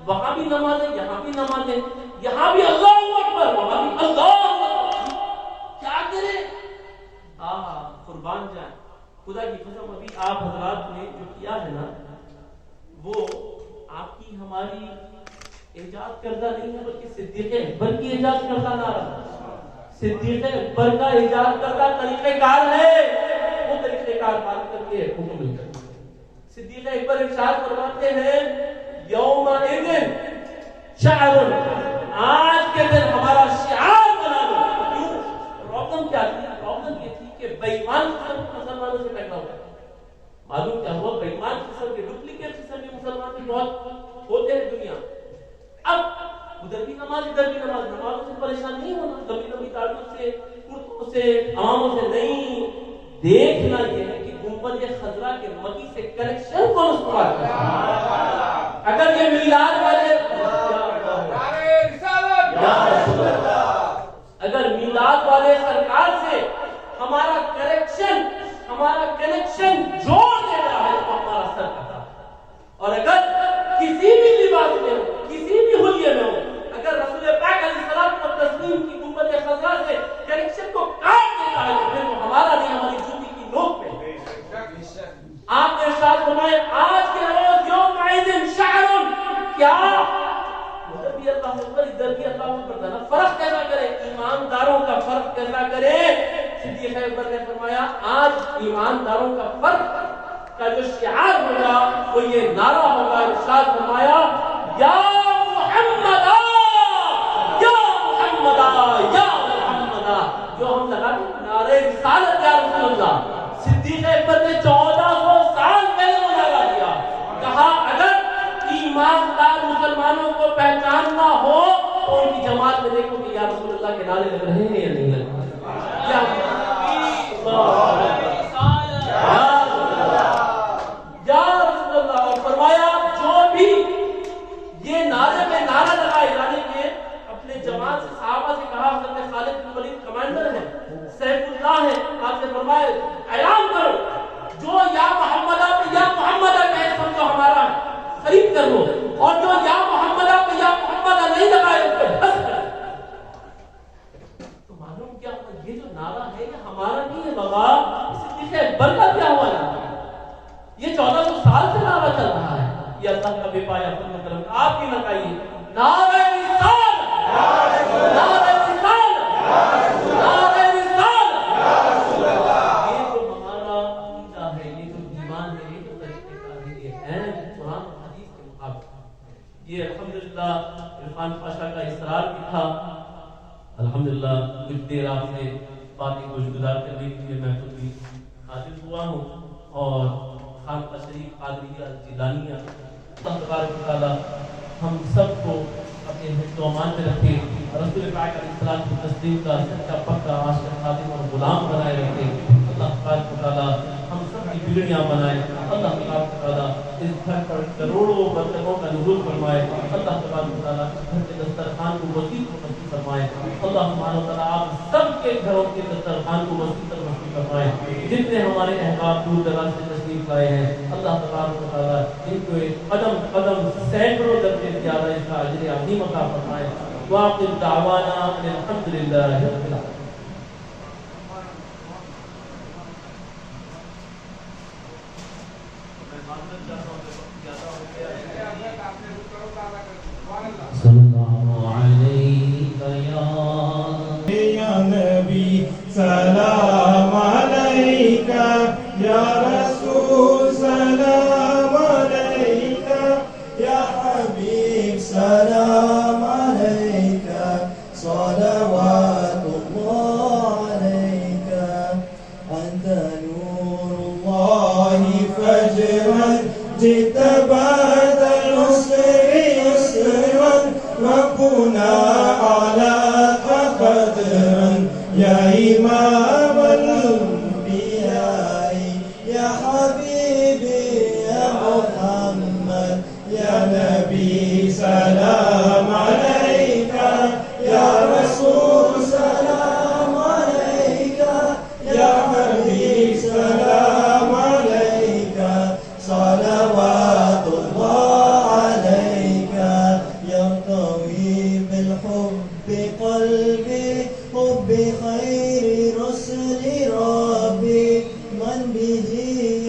وہاں بھی نمازیں یہاں بھی نمازیں، یہاں بھی اللہ اکبر وہاں بھی اللہ اکبر، کیا کرے؟ قربان جائیں، خدا کی قسم ابھی آپ حضرات نے جو کیا ہے نا، وہ آپ کی ہماری ایجاد کردہ نہیں ہے، بلکہ صدیق اکبر کی ایجاد کردہ نعرہ، صدیق اکبر کا ایجاد کردہ طریقہ کار ہے، وہ طریقہ کار بات کر کے حکم مل کر صدیق اکبر ارشاد فرماتے ہیں، یوم اذن شعر، آج کے دن ہمارا شعار بنا لو۔ کیوں؟ پرابلم کیا تھی؟ پرابلم یہ تھی کہ بے ایمان قسم کے مسلمانوں سے پیدا ہوا، معلوم کیا ہوا، بے ایمان قسم کے ڈپلیکیٹ قسم کے مسلمان بھی بہت ہوتے ہیں دنیا۔ اب ادھر بھی نماز ادھر بھی نماز، نمازوں سے پریشان نہیں ہونا، لمبی لمبی داڑیوں سے، کرتوں سے، عواموں سے نہیں، دیکھنا یہ ہے کہ گنبد خضرا کے مکی سے کنیکشن کون استوار کرتا۔ اگر یہ میلاد والے اگر میلاد والے سرکار سے ہمارا کنیکشن جوڑ دیتا ہے تو ہمارا سر کٹا، اور اگر کسی بھی لباس میں ہو، کسی بھی حلیے میں ہو، اگر رسول پاک علیہ الصلوۃ والتسلیم کی گنبد خضرا سے کنیکشن کو کاٹ دیتا ہے تو پھر وہ ہمارا نہیں، ہماری جوتی کی نوک پہ۔ آپ نے ارشاد فرمایا، آج کے روز یوم عید شعر، کیا ادھر بھی اللہ اکبر ادھر بھی اللہ اکبر، ذرا فرق کیسا کرے، ایمانداروں کا فرق کیسا کرے؟ صدیق اکبر نے فرمایا، آج ایمانداروں کا فرق کا جو شعار ہوگا وہ یہ نعرہ ہوگا، ارشاد فرمایا، یا محمد یا محمد یا محمد، جو ہم لگاتے ہیں نعرہ رسالت یا رسول اللہ۔ صدیق اکبر نے 1400 سال پہلے وہ نعرہ دیا، کہا اگر ایماندار مسلمانوں کو پہچاننا ہو تو ان کی جماعت میں دیکھو کہ یا رسول اللہ کے نعرے لگ رہے ہیں یا نہیں لگ رہے۔ یا رسول اللہ، اور فرمایا جو بھی یہ نعرے میں نعرہ لگائے، یعنی کہ اپنے جماعت سے صحابہ سے کہا، حضرت خالد بن ولید کمانڈر ہے، سیف اللہ ہے، آپ سے فرمائے اعلان کرو جو یا محمدہ پہ یا محمدہ کہے سمجھو ہمارا خرید کر لو، اور جو یا محمدہ پہ یا محمدہ نہیں لگائے اس پہ دھس کر۔ تو معلوم کیا ہوا، یہ جو نعرہ ہے یہ ہمارا نہیں ہے بابا، صدیق اکبر کا کیا ہوا نعرہ، یہ 1400 سال سے نعرہ چل رہا ہے، یہ اللہ کا بے پایا فضل و کرم۔ آپ بھی لگائیے نعرہ رسالت، نعرہ رسالت، نعرہ رسالت، یہ جو ہمارا عقیدہ ہے، یہ جو ایمان ہے، یہ جو طریقہ کار ہے، یہ ہے قرآن و حدیث کے مطابق۔ یہ الحمدللہ عرفان پاشا کا اصرار بھی تھا، الحمدللہ کچھ دیر آپ سے باتیں گزار کرنے کے لیے میں خود بھی حاضر ہوا ہوں، اور خانقاہ شریف قادریہ جیلانیہ، اللہ تبارک و تعالیٰ ہم سب کو اپنے حفظ و امان میں رکھے، رسول پاک علیہ السلام کی تسلیم کا سچا پکا عاشق خادم اور غلام بنائے رکھے۔ اللہ تبارک و تعالیٰ ہم سب کی بگڑیاں بنائے، اللہ تبارک و تعالیٰ اس گھر پر کروڑوں برکتوں کا نزول فرمائے، اللہ تبارک و تعالیٰ اس گھر کے دسترخوان کو وسیع وسیع فرمائے، اللہ سبحانہ و تعالیٰ آپ سب کے گھروں کے دسترخوان کو وسیع وسیع فرمائے۔ جتنے ہمارے احباب دور دراز سے تشریف لائے ہیں، اللہ تبارک و تعالیٰ ان کو قدم قدم سینکڑوں درجے زیادہ اس کا اجر عظیم عطا فرمائے۔ وآخر دعوانا الحمدللہ رب العالمین۔ صلی اللہ علیہ یا نبی، سلام علیکہ یا رسول نور الله فجرا جئت بعد العسر يسرا ربنا أعلاك قدرا يا إمام الأنبياء يا حبيبي يا محمد يا نبي سلام عليك يا رسول سلام عليك يا حبيب سلام عليك صلوات الله عليك يرتوي بالحب قلبي حب خير رسل ربي من به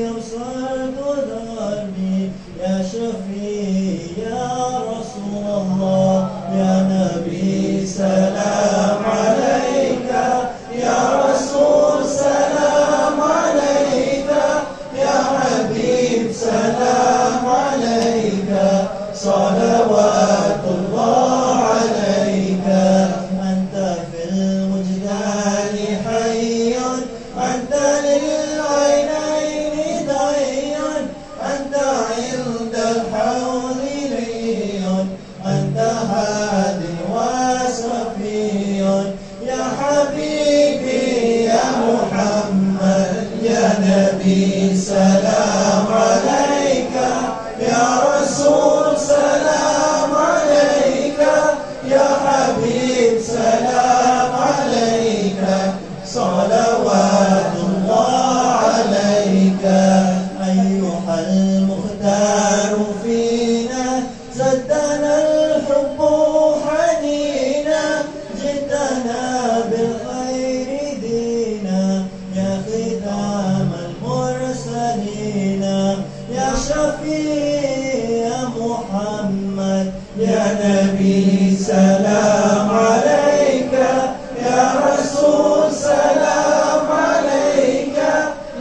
يبصر دربي يا شفيع يا رسول الله يا نبي سلام عليك يا رسول سلام عليك يا حبيب سلام عليك صلوات الله عليك أنت في الوجدان حي أنت للعينين ضي أنت عند الحوض لي أنت هاد وصفي يا حبيبي يا محمد يا نبي سلام عليك يا رسول سلام عليك يا حبيب سلام عليك صلوات الله عليك أيها المختار فينا زدنا الحب حنينا جئتنا بالخير دينا يا ختام المرسلين يا شفيع يا محمد يا نبي سلام عليك يا رسول سلام عليك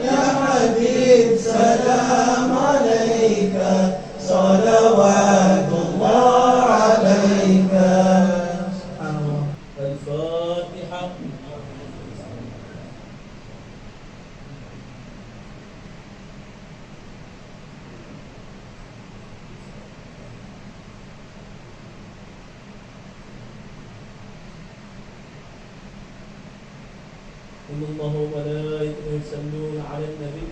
يا حبيب سلام عليك صلوات الله عليك. الفاتحة. إن الله وملائكته يصلون على النبي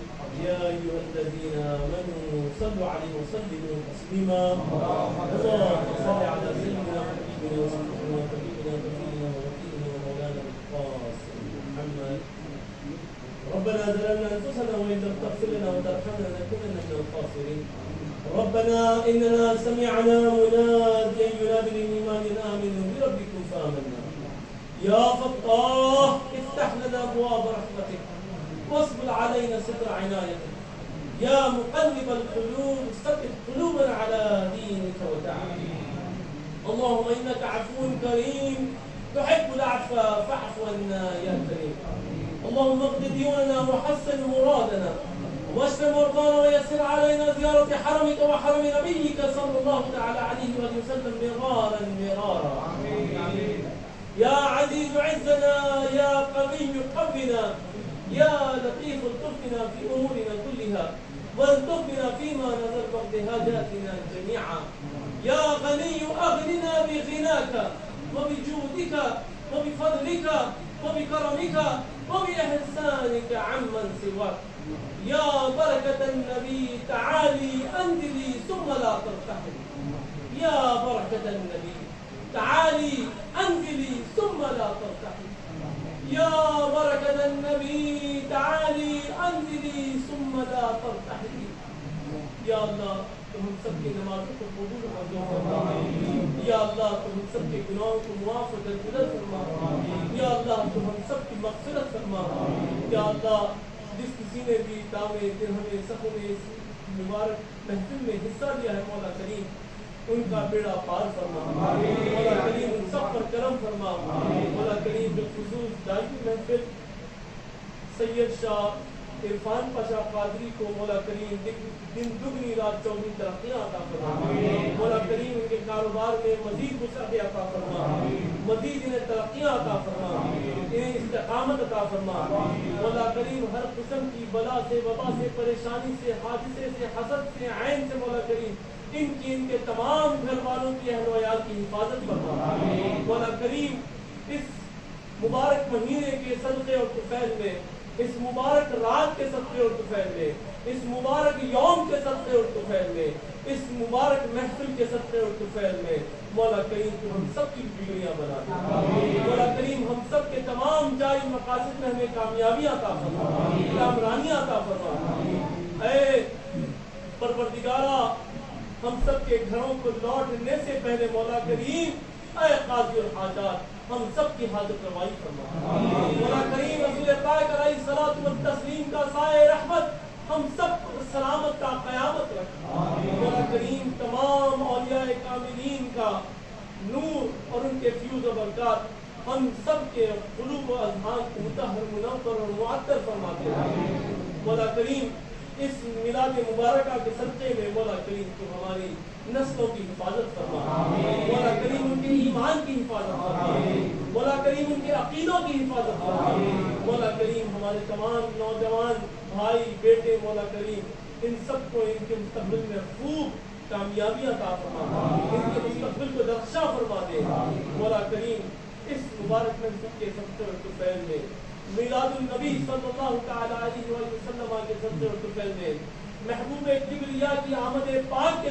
يا أيها الذين آمنوا صلوا عليه وسلموا تسليما اللهم صل على سيدنا وحبيبنا وسيدنا وحبيبنا وكفينا ووكيلنا ومولانا القاسم محمد. ربنا ظلمنا أنفسنا وإن لم تغفر لنا وترحمنا لنكونن من الخاسرين. ربنا إننا سمعنا مناديا ينادي للإيمان أن آمنوا بربكم فآمنا. يا فتاح افتح لنا أبواب رحمتك واصبر علينا ستر عنايتك. يا مقلب القلوب ثبت قلوبنا على دينك وتعالى. اللهم إنك عفو كريم تحب العفو فاعف عنا يا كريم. اللهم اقض ديوننا وحسن مرادنا واشف مرضانا ويسر علينا زيارة حرمك وحرم نبيك صلى الله تعالى عليه وسلم مرارا مرارا. آمين. يا عزيز عزنا يا قوي قونا يا لطيف الطفنا في أمورنا كلها والطفنا فيما نظر وقت حاجاتنا جميعا. يا غني أغننا بغناك وبجودك وبفضلك وبكرمك وبإحسانك عمن سواك. يا بركة النبي تعالي أنزلي ثم لا ترتحلي. يا بركة النبي تعالي أنزلي ثم لا ترتحلي. يا بركة النبي تعالي أنزلي ثم لا ترتحلي. یا اللہ تو ہم سب کی نمازوں کو قبول منظور فرما. یا اللہ تو ہم سب کے گناہوں کو معاف و درگزر فرما. یا اللہ تو ہم سب کی مغفرت فرما. یا اللہ جس کسی نے بھی دعوے درہم سفر اس مبارک محفل میں حصہ لیا ہے مولا کریم ان کا بیڑا پار فرما. مولا کریم ان سب پر کرم فرما. مولا کریم بالخصوص داعی محفل سید شاہ عرفان پاشا قادری کو مولا کریم دن دگنی رات چوگنی ترقیاں عطا فرما، مولا کریم ان کے کاروبار میں مزید وسعت عطا فرما، مزید انہیں ترقیاں عطا فرما، انہیں استقامت عطا فرما، مولا کریم ہر قسم کی بلا سے، وبا سے، پریشانی سے، حادثے سے، حسد سے، عین سے مولا کریم ان کے تمام گھر والوں کی، اہل و عیال کی حفاظت فرما، مولا کریم اس مبارک مہینے کے صدقے اور طفیل میں، اس مبارک رات کے صدقے اور طفیل میں، اس مبارک یوم کے صدقے اور طفیل میں، اس مبارک محفل کے صدقے اور طفیل میں مولا کریم تو ہم سب کی بگڑیاں بنا دے، مولا کریم ہم سب کے تمام جاری مقاصد میں ہمیں کامیابی عطا فرما، کامرانی عطا فرما۔ اے پروردگارا ہم سب کے گھروں کو لوٹنے سے پہلے مولا کریم اے قاضی الحاجات ہم سب کی حاجت روائی فرما، مولا کریم رسول پاک علیہ الصلوۃ والتسلیم کا سایہ رحمت ہم سب کو سلامت تا قیامت رکھ، مولا کریم تمام اولیاء کاملین کا نور اور ان کے فیوز و برکات ہم سب کے قلوب و اذہان کو مطہر، منور اور معطر فرما دے، مولا کریم اس میلاد مبارکہ کے صدقے میں مولا کریم تو ہماری نسلوں کی حفاظت فرما، مولا کریم ان کے ایمان کی حفاظت فرما، مولا کریم ان کے عقیدوں کی حفاظت فرما، مولا کریم ہمارے تمام نوجوان بھائی بیٹے مولا کریم ان سب کو ان کے مستقبل میں خوب کامیابی عطا فرما، ان کے مستقبل کو رخشا فرما دے، مولا کریم اس مبارک منصب کے صدقے اور طفیل میں میلاد النبی صلی اللہ تعالی علیہ وسلم کے صدقے اور طفیل میں محبوب کبریا کی آمد پاک کے